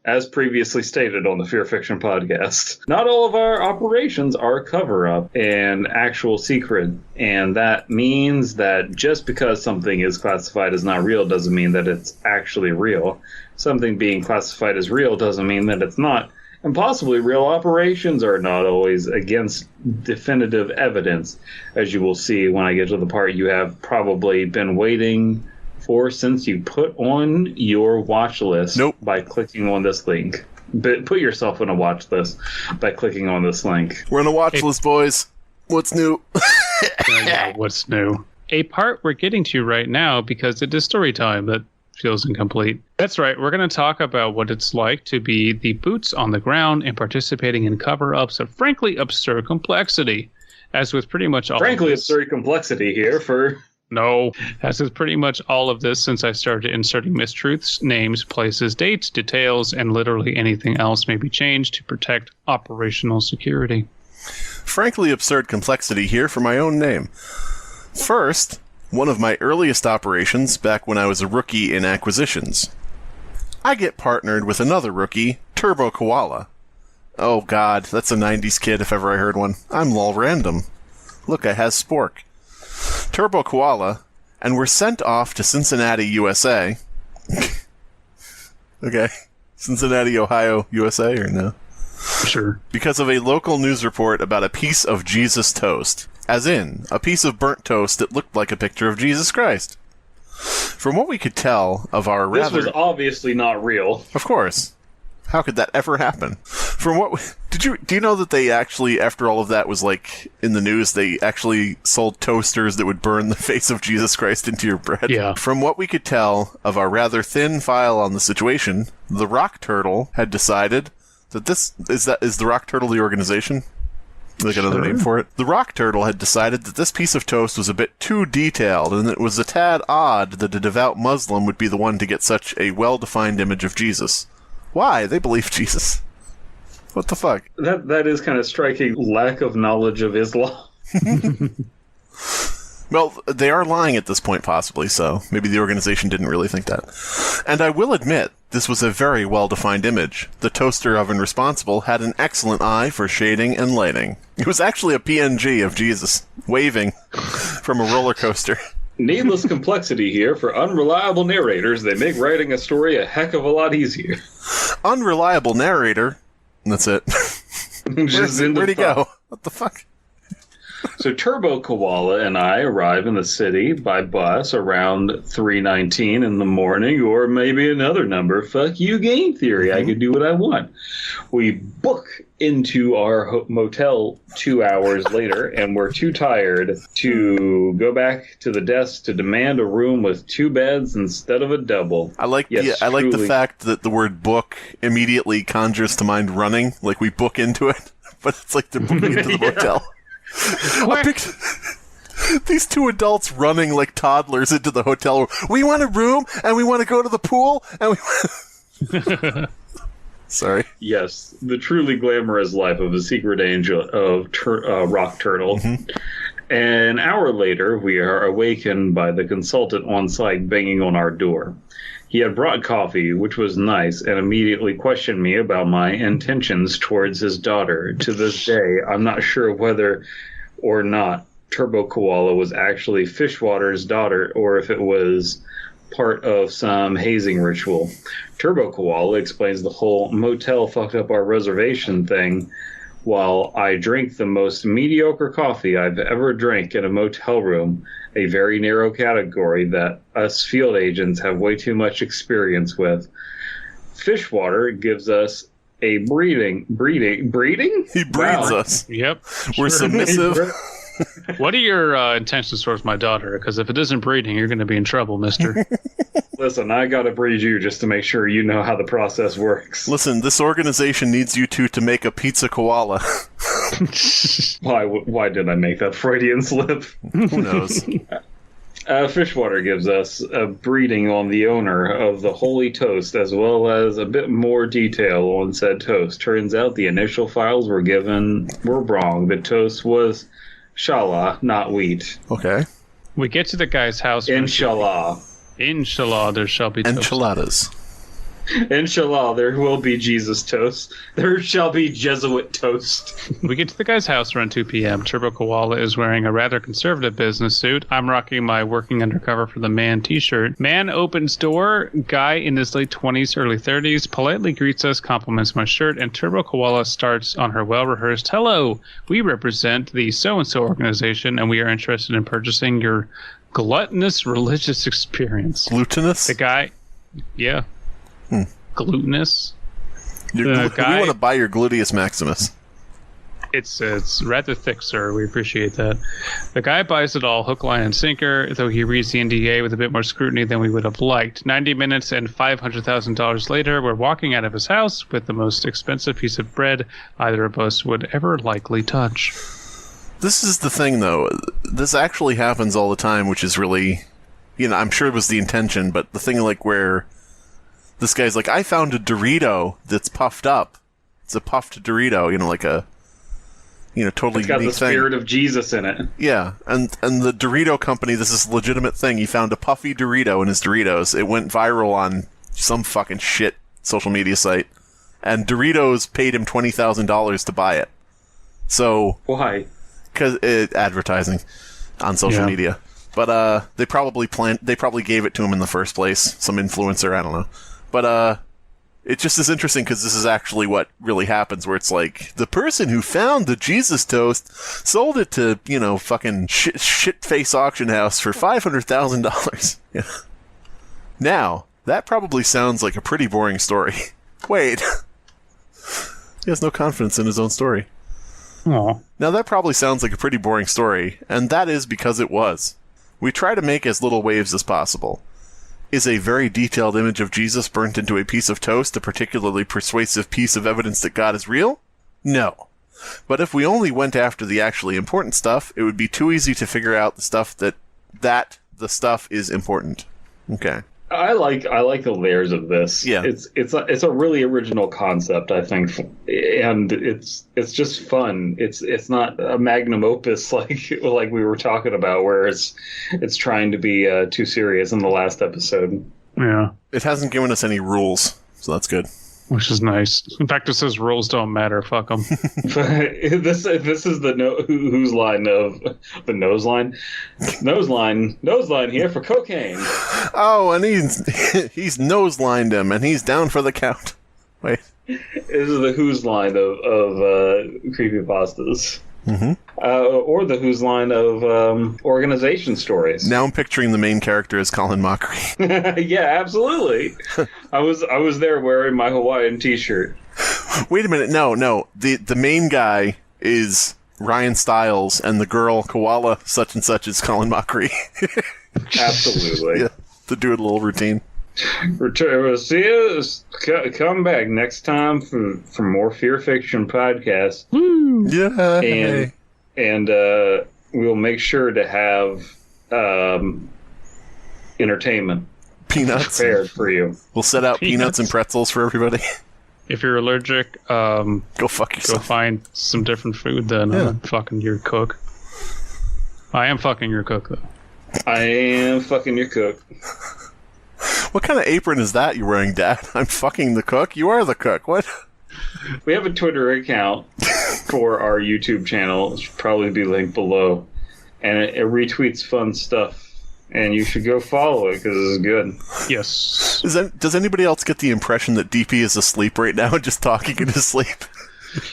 as previously stated on the Fear Fiction Podcast, not all of our operations are cover-up and actual secret. And that means that just because something is classified as not real doesn't mean that it's actually real. Something being classified as real doesn't mean that it's not and possibly real operations are not always against definitive evidence, as you will see when I get to the part you have probably been waiting for since you put on your watch list by clicking on this link. But put yourself on a watch list by clicking on this link. We're on a watch list, boys. What's new? What's new? A part we're getting to right now because it is story time that feels incomplete. That's right. We're going to talk about what it's like to be the boots on the ground and participating in cover-ups of frankly absurd complexity. As with pretty much all frankly absurd complexity here for... No. As with pretty much all of this since I started inserting mistruths, names, places, dates, details, and literally anything else may be changed to protect operational security. Frankly absurd complexity here for my own name. First, one of my earliest operations back when I was a rookie in acquisitions. I get partnered with another rookie, Turbo Koala. Oh god, that's a 90s kid if ever I heard one. I'm lol random. Look, I has Spork. Turbo Koala, and we're sent off to Cincinnati, USA. Okay. Cincinnati, Ohio, USA, or no? Sure. Because of a local news report about a piece of Jesus toast. As in, a piece of burnt toast that looked like a picture of Jesus Christ. From what we could tell of our This was obviously not real. Of course. How could that ever happen? From what do you know that they actually, after all of that was like in the news, they actually sold toasters that would burn the face of Jesus Christ into your bread? Yeah. From what we could tell of our rather thin file on the situation, the Rock Turtle had decided that this is the Rock Turtle the organization? Like another name for it. The Rock Turtle had decided that this piece of toast was a bit too detailed, and it was a tad odd that a devout Muslim would be the one to get such a well-defined image of Jesus. Why? They believe Jesus. What the fuck? That is kind of striking lack of knowledge of Islam. Well, they are lying at this point, possibly, so maybe the organization didn't really think that. And I will admit, this was a very well-defined image. The toaster oven responsible had an excellent eye for shading and lighting. It was actually a PNG of Jesus, waving from a roller coaster. Needless complexity here for unreliable narrators. They make writing a story a heck of a lot easier. Unreliable narrator. That's it. Where'd he go? What the fuck? So Turbo Koala and I arrive in the city by bus around 3:19 in the morning, or maybe another number. Fuck you, game theory. I can do what I want. We book into our motel 2 hours later, and we're too tired to go back to the desk to demand a room with 2 beds instead of a double. I like the fact that the word book immediately conjures to mind running, like we book into it, but it's like they're booking into the motel. These 2 adults running like toddlers into the hotel room. We want a room, and we want to go to the pool, and we Sorry. Yes, the truly glamorous life of a secret angel of Rock Turtle. Mm-hmm. An hour later, we are awakened by the consultant on site banging on our door. He had brought coffee, which was nice, and immediately questioned me about my intentions towards his daughter. To this day, I'm not sure whether or not Turbo Koala was actually Fishwater's daughter, or if it was part of some hazing ritual. Turbo Koala explains the whole motel fucked up our reservation thing, while I drink the most mediocre coffee I've ever drank in a motel room, a very narrow category that us field agents have way too much experience with. Fishwater gives us a breeding? He breeds us. Yep. We're submissive. What are your intentions towards my daughter? Because if it isn't breeding, you're going to be in trouble, mister. Listen, I got to breed you just to make sure you know how the process works. Listen, this organization needs you two to make a pizza koala. Why did I make that Freudian slip? Who knows? Fishwater gives us a breeding on the owner of the Holy Toast, as well as a bit more detail on said toast. Turns out the initial files were wrong. The toast was Shala, not wheat. Okay. We get to the guy's house. Inshallah. Inshallah, there shall be toast. Enchiladas. Inshallah, there will be Jesus toast. There shall be Jesuit toast. We get to the guy's house around 2 p.m. Turbo Koala is wearing a rather conservative business suit. I'm rocking my working undercover for the man t-shirt. Man opens door. Guy in his late 20s, early 30s politely greets us, compliments my shirt, and Turbo Koala starts on her well-rehearsed, "Hello, we represent the so-and-so organization, and we are interested in purchasing your gluttonous religious experience." Glutinous? The guy... Yeah. Glutinous. We want to buy your gluteus maximus. It's rather thick, sir. We appreciate that. The guy buys it all, hook, line, and sinker, though he reads the NDA with a bit more scrutiny than we would have liked. 90 minutes and $500,000 later, we're walking out of his house with the most expensive piece of bread either of us would ever likely touch. This is the thing, though. This actually happens all the time, which is really... I'm sure it was the intention, but the thing, like, where this guy's like, I found a Dorito that's puffed up. It's a puffed Dorito, like a, totally It's got unique the thing. spirit of Jesus in it. Yeah, and the Dorito company, this is a legitimate thing. He found a puffy Dorito in his Doritos. It went viral on some fucking shit social media site, and Doritos paid him $20,000 to buy it. So... Why? Because advertising on social media. But they probably gave it to him in the first place. Some influencer, I don't know. But it just is interesting because this is actually what really happens, where it's like, the person who found the Jesus toast sold it to, fucking shit-face auction house for $500,000. Yeah. Now, that probably sounds like a pretty boring story. Wait. He has no confidence in his own story. Aww. Now, that probably sounds like a pretty boring story, and that is because it was. We try to make as little waves as possible. Is a very detailed image of Jesus burnt into a piece of toast a particularly persuasive piece of evidence that God is real? No. But if we only went after the actually important stuff, it would be too easy to figure out the stuff that the stuff is important. Okay. I like the layers of this. Yeah. It's a really original concept, I think, and it's just fun. It's not a magnum opus like we were talking about, where it's trying to be too serious in the last episode. Yeah. It hasn't given us any rules, so that's good. Which is nice. In fact, it says rules don't matter. Fuck them. This is the whose line of the nose line. Nose line here for cocaine. Oh, and he's nose-lined him, and he's down for the count. Wait. This is the whose line of creepypastas. Mm-hmm. Or the whose line of organization stories. Now I'm picturing the main character as Colin Mockery. Yeah, absolutely. I was there wearing my Hawaiian t-shirt. Wait a minute, no. The main guy is Ryan Stiles, and the girl, Koala such and such, is Colin Mockery. Absolutely. Yeah, to do a little routine. We'll see you. Come back next time for more Fear Fiction Podcast. Woo! Yeah. And we'll make sure to have entertainment Peanuts. prepared for you. We'll set out peanuts and pretzels for everybody. If you're allergic, Go fuck go yourself. find some different food then. Yeah. I'm not fucking your cook. I am fucking your cook, though. I am fucking your cook. What kind of apron is that you're wearing, Dad? I'm fucking the cook? You are the cook. What? We have a Twitter account for our YouTube channel. It should probably be linked below. And it retweets fun stuff. And you should go follow it because it's good. Yes. Does anybody else get the impression that DP is asleep right now and just talking in his sleep?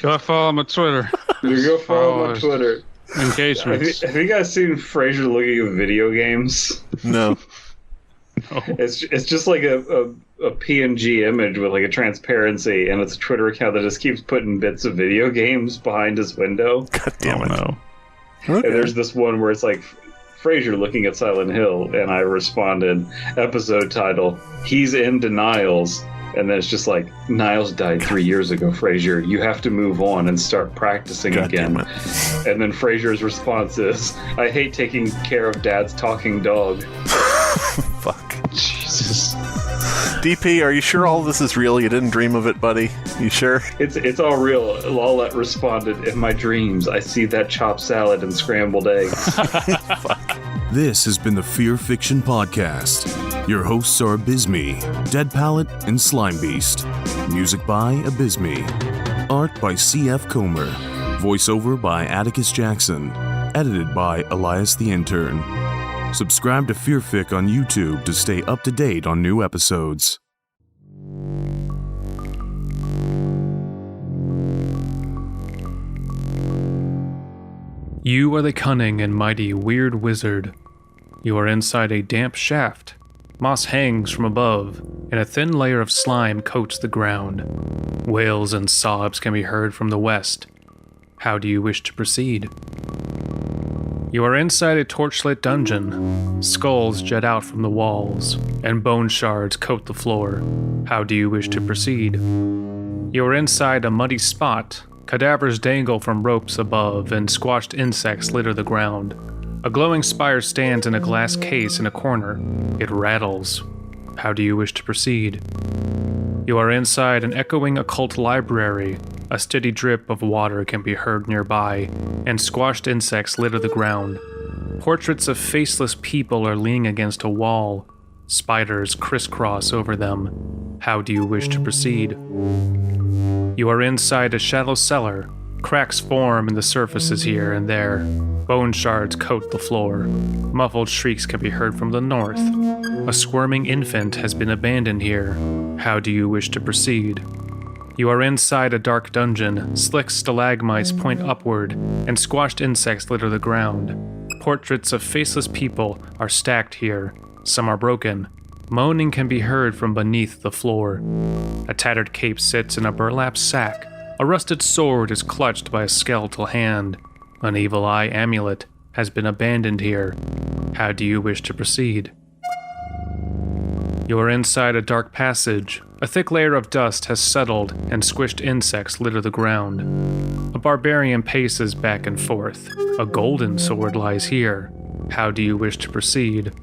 Go follow my Twitter. You go follow my Twitter. Engagements. Have you guys seen Frasier looking at video games? No. No. It's just like a PNG image with like a transparency, and it's a Twitter account that just keeps putting bits of video games behind his window. God damn it. No. Okay. And there's this one where it's like Frasier looking at Silent Hill, and I responded, episode title, he's in denials. And then it's just like, Niles died 3 years ago, Frasier. You have to move on and start practicing God again. damn it. And then Frasier's response is, I hate taking care of Dad's talking dog. Fuck. Jesus. DP, are you sure all this is real? You didn't dream of it, buddy? You sure? It's all real. Lawlette responded, in my dreams, I see that chopped salad and scrambled eggs. Fuck. This has been the Fear Fiction Podcast. Your hosts are Abysmii, Dead Palette, and Slimebeast. Music by Abysmii. Art by C.F. Comer. Voiceover by Atticus Jackson. Edited by Elias the Intern. Subscribe to Fearfic on YouTube to stay up to date on new episodes. You are the cunning and mighty weird wizard. You are inside a damp shaft. Moss hangs from above, and a thin layer of slime coats the ground. Wails and sobs can be heard from the west. How do you wish to proceed? You are inside a torchlit dungeon. Skulls jet out from the walls, and bone shards coat the floor. How do you wish to proceed? You are inside a muddy spot. Cadavers dangle from ropes above, and squashed insects litter the ground. A glowing spire stands in a glass case in a corner. It rattles. How do you wish to proceed? You are inside an echoing occult library. A steady drip of water can be heard nearby, and squashed insects litter the ground. Portraits of faceless people are leaning against a wall. Spiders crisscross over them. How do you wish to proceed? You are inside a shallow cellar. Cracks form in the surfaces here and there. Bone shards coat the floor. Muffled shrieks can be heard from the north. A squirming infant has been abandoned here. How do you wish to proceed? You are inside a dark dungeon. Slick stalagmites point upward, and squashed insects litter the ground. Portraits of faceless people are stacked here. Some are broken. Moaning can be heard from beneath the floor. A tattered cape sits in a burlap sack. A rusted sword is clutched by a skeletal hand. An evil eye amulet has been abandoned here. How do you wish to proceed? You are inside a dark passage. A thick layer of dust has settled, and squished insects litter the ground. A barbarian paces back and forth. A golden sword lies here. How do you wish to proceed?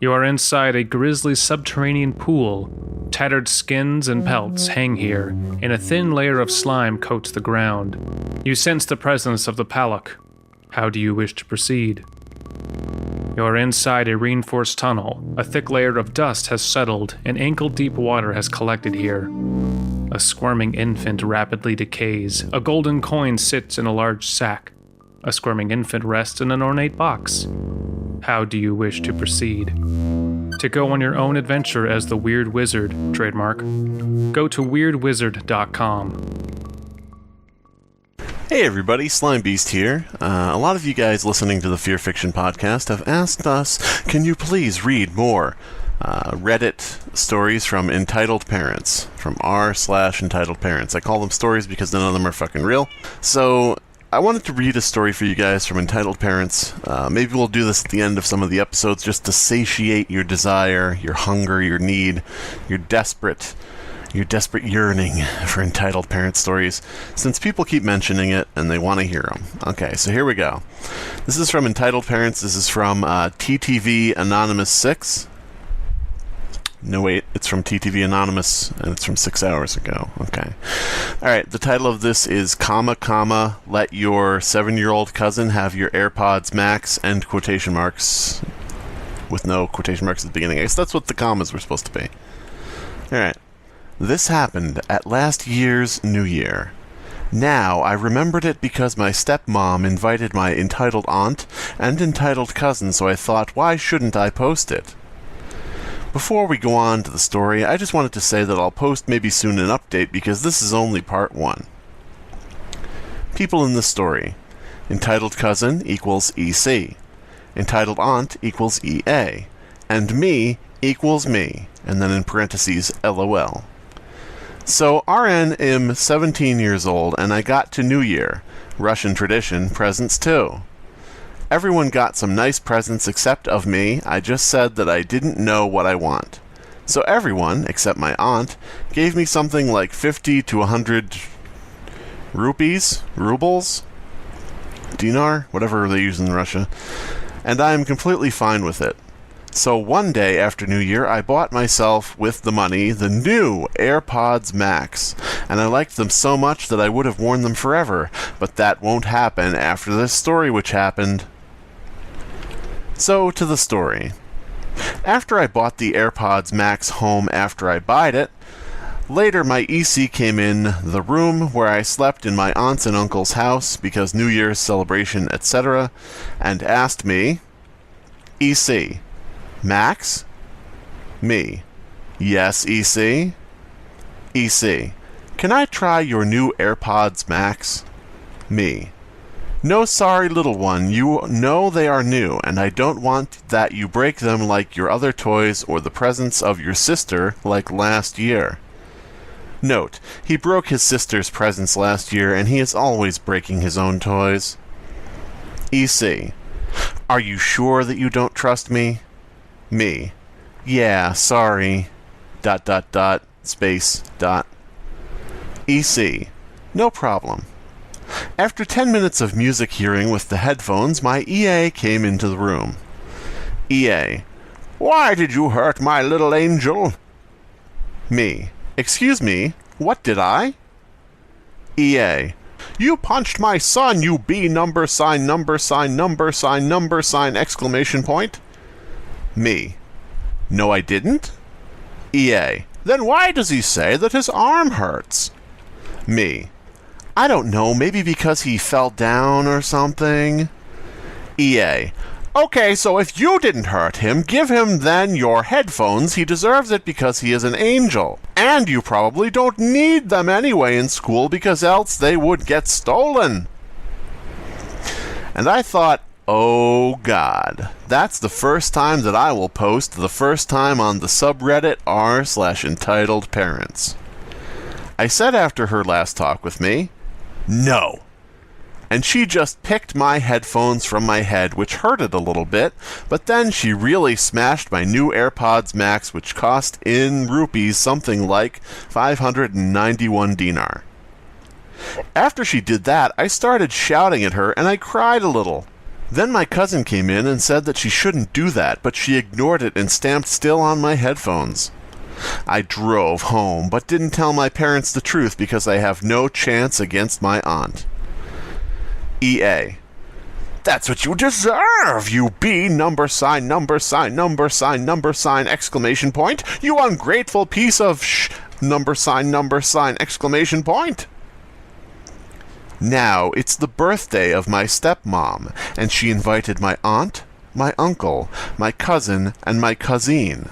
You are inside a grisly subterranean pool. Tattered skins and pelts hang here, and a thin layer of slime coats the ground. You sense the presence of the Palak. How do you wish to proceed? You are inside a reinforced tunnel. A thick layer of dust has settled, and ankle-deep water has collected here. A squirming infant rapidly decays. A golden coin sits in a large sack. A squirming infant rests in an ornate box. How do you wish to proceed? To go on your own adventure as the Weird Wizard, trademark, go to weirdwizard.com. Hey everybody, Slimebeast here. A lot of you guys listening to the Fear Fiction Podcast have asked us, can you please read more Reddit stories from entitled parents, from r/entitled parents. I call them stories because none of them are fucking real. So I wanted to read a story for you guys from entitled parents. Maybe we'll do this at the end of some of the episodes just to satiate your desire, your hunger, your need, your desperate yearning for entitled parent stories, since people keep mentioning it and they want to hear them. Okay, so here we go. This is from Entitled Parents. This is from TTV Anonymous 6. No, wait, it's from TTV Anonymous, and it's from 6 hours ago. Okay. Alright, the title of this is, let your 7-year-old cousin have your AirPods Max, end quotation marks, with no quotation marks at the beginning. I guess that's what the commas were supposed to be. Alright. This happened at last year's New Year. Now, I remembered it because my stepmom invited my entitled aunt and entitled cousin, so I thought, why shouldn't I post it? Before we go on to the story, I just wanted to say that I'll post maybe soon an update because this is only part 1. People in the story. Entitled cousin equals EC. Entitled aunt equals EA. And me equals me. And then in parentheses, LOL. So RN am 17 years old and I got to New Year. Russian tradition, presents too. Everyone got some nice presents except of me. I just said that I didn't know what I want. So everyone, except my aunt, gave me something like 50 to 100 rubles? Dinar? Whatever they use in Russia. And I am completely fine with it. So one day after New Year, I bought myself, with the money, the new AirPods Max. And I liked them so much that I would have worn them forever. But that won't happen after this story which happened. So, to the story. After I bought the AirPods Max home after I buyed it, later my EC came in the room where I slept in my aunt's and uncle's house because New Year's celebration, etc., and asked me, EC, Max? Me. Yes, EC? EC, can I try your new AirPods Max? Me. No, sorry, little one. You know they are new, and I don't want that you break them like your other toys or the presents of your sister like last year. Note, he broke his sister's presents last year, and he is always breaking his own toys. EC. Are you sure that you don't trust me? Me. Yeah, sorry. ... Space ... EC. No problem. After 10 minutes of music hearing with the headphones, my EA came into the room. EA. Why did you hurt my little angel? Me. Excuse me, what did I? EA. You punched my son, you B number sign number sign number sign number sign exclamation point. Me. No, I didn't? EA. Then why does he say that his arm hurts? Me. I don't know, maybe because he fell down or something. EA. Okay, so if you didn't hurt him, give him then your headphones. He deserves it because he is an angel. And you probably don't need them anyway in school because else they would get stolen. And I thought, oh God, that's the first time that I will post the first time on the subreddit r/entitled parents. I said after her last talk with me, no. And she just picked my headphones from my head, which hurted a little bit, but then she really smashed my new AirPods Max, which cost in rupees something like 591 dinar. After she did that, I started shouting at her, and I cried a little. Then my cousin came in and said that she shouldn't do that, but she ignored it and stamped still on my headphones. I drove home, but didn't tell my parents the truth because I have no chance against my aunt. EA. That's what you deserve, you B number sign number sign number sign number sign exclamation point, you ungrateful piece of number sign exclamation point. Now, it's the birthday of my stepmom, and she invited my aunt, my uncle, my cousin, and my cousine.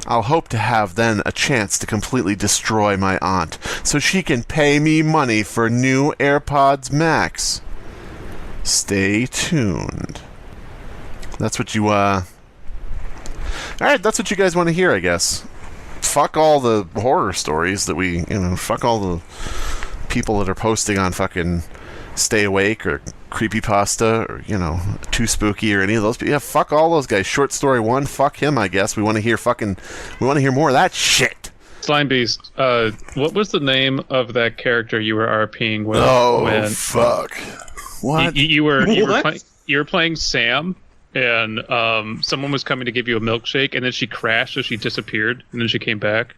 I'll hope to have then a chance to completely destroy my aunt, so she can pay me money for new AirPods Max. Stay tuned. That's what you, Alright, that's what you guys want to hear, I guess. Fuck all the horror stories that we, fuck all the people that are posting on fucking Stay Awake or Creepypasta or, Too Spooky or any of those. But yeah, fuck all those guys. Short Story 1, fuck him, I guess. We want to hear more of that shit. Slimebeast, what was the name of that character you were RPing with? Fuck. What? You were playing Sam, and someone was coming to give you a milkshake, and then she crashed, so she disappeared, and then she came back.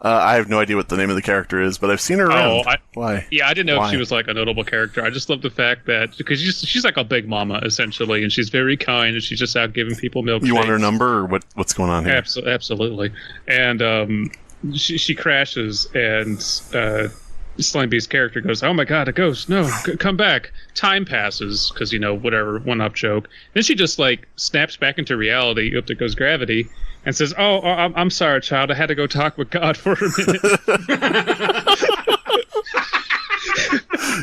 I have no idea what the name of the character is, but I've seen her around. Why? Yeah, I didn't know if she was like a notable character. I just love the fact that because she's like a big mama essentially, and she's very kind, and she's just out giving people milkshakes. You want her number, or what's going on here? Absolutely. And she crashes, and Slimebeast's character goes, "Oh my God, a ghost! No, come back!" Time passes because whatever one-up joke. Then she just like snaps back into reality. Up there goes gravity. And says, "Oh, I'm sorry, child. I had to go talk with God for a minute."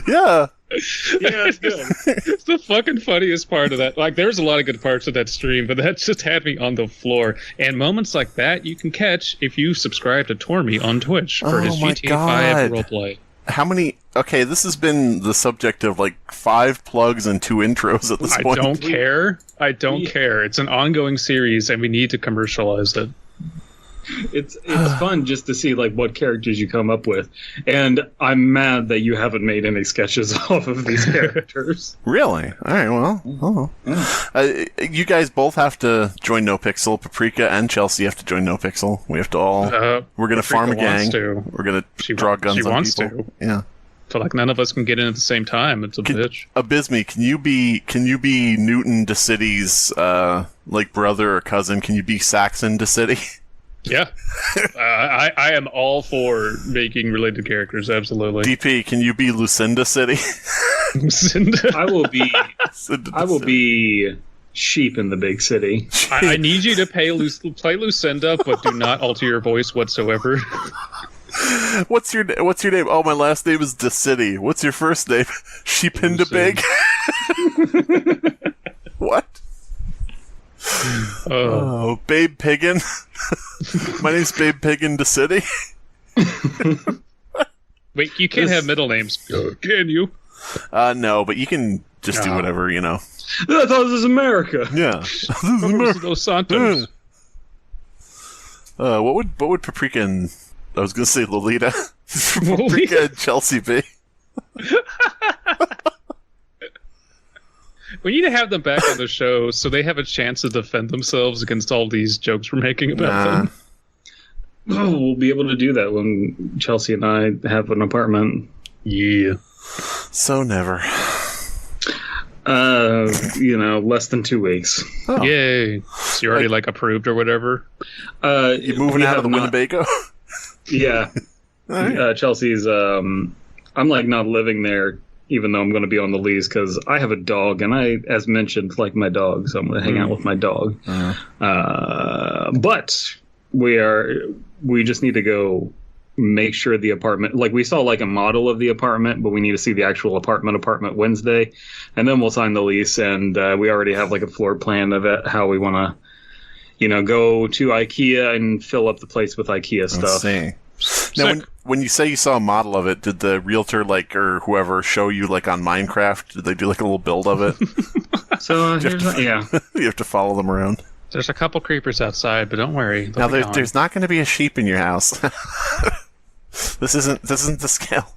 Yeah, it's good. It's the fucking funniest part of that. Like, there's a lot of good parts of that stream, but that just had me on the floor. And moments like that you can catch if you subscribe to Tormy on Twitch for his GTA 5 roleplay. How many? Okay, this has been the subject of like 5 plugs and 2 intros at this point. I don't care. It's an ongoing series, and we need to commercialize it. It's fun just to see like what characters you come up with, and I'm mad that you haven't made any sketches off of these characters. Really? All right. Well, you guys both have to join NoPixel. Paprika and Chelsea have to join NoPixel. We have to all. We're gonna farm a gang. We're gonna draw guns on people. Yeah. feel like none of us can get in at the same time. It's a bitch. Abysmii, can you be Newton DeCity's like brother or cousin? Can you be Saxon DeCity? Yeah. I am all for making related characters, absolutely. DP, can you be Lucinda City? Lucinda? I will be sheep in the big city. I need you to play Lucinda, but do not alter your voice whatsoever. What's your name? Oh, my last name is DeCity. What's your first name? Sheepinda Big? What? Oh, Babe Piggin. My name's Babe Piggin DeCity. Wait, you can't have middle names, can you? No, but you can just do whatever, you know. I thought this was America. Yeah. Dos Santos. What would Paprika and I was gonna say Lolita. Paprika and Chelsea be? We need to have them back on the show so they have a chance to defend themselves against all these jokes we're making about them. Oh, we'll be able to do that when Chelsea and I have an apartment. Yeah. So never. Less than 2 weeks. Oh. Yay. So you're already like approved or whatever? You moving out of the Winnebago? Yeah. Right. Chelsea's, I'm like not living there even though I'm going to be on the lease because I have a dog and I, as mentioned, like my dog, so I'm going to hang out with my dog. But we just need to go make sure the apartment, like we saw like a model of the apartment, but we need to see the actual apartment Wednesday, and then we'll sign the lease. And we already have like a floor plan of it, how we want to, go to IKEA and fill up the place with IKEA stuff. Let's see. Now, when you say you saw a model of it, did the realtor or whoever show you like on Minecraft? Did they do like a little build of it? So you have to follow them around. There's a couple creepers outside, but don't worry. Now there's not going to be a sheep in your house. This isn't the scale.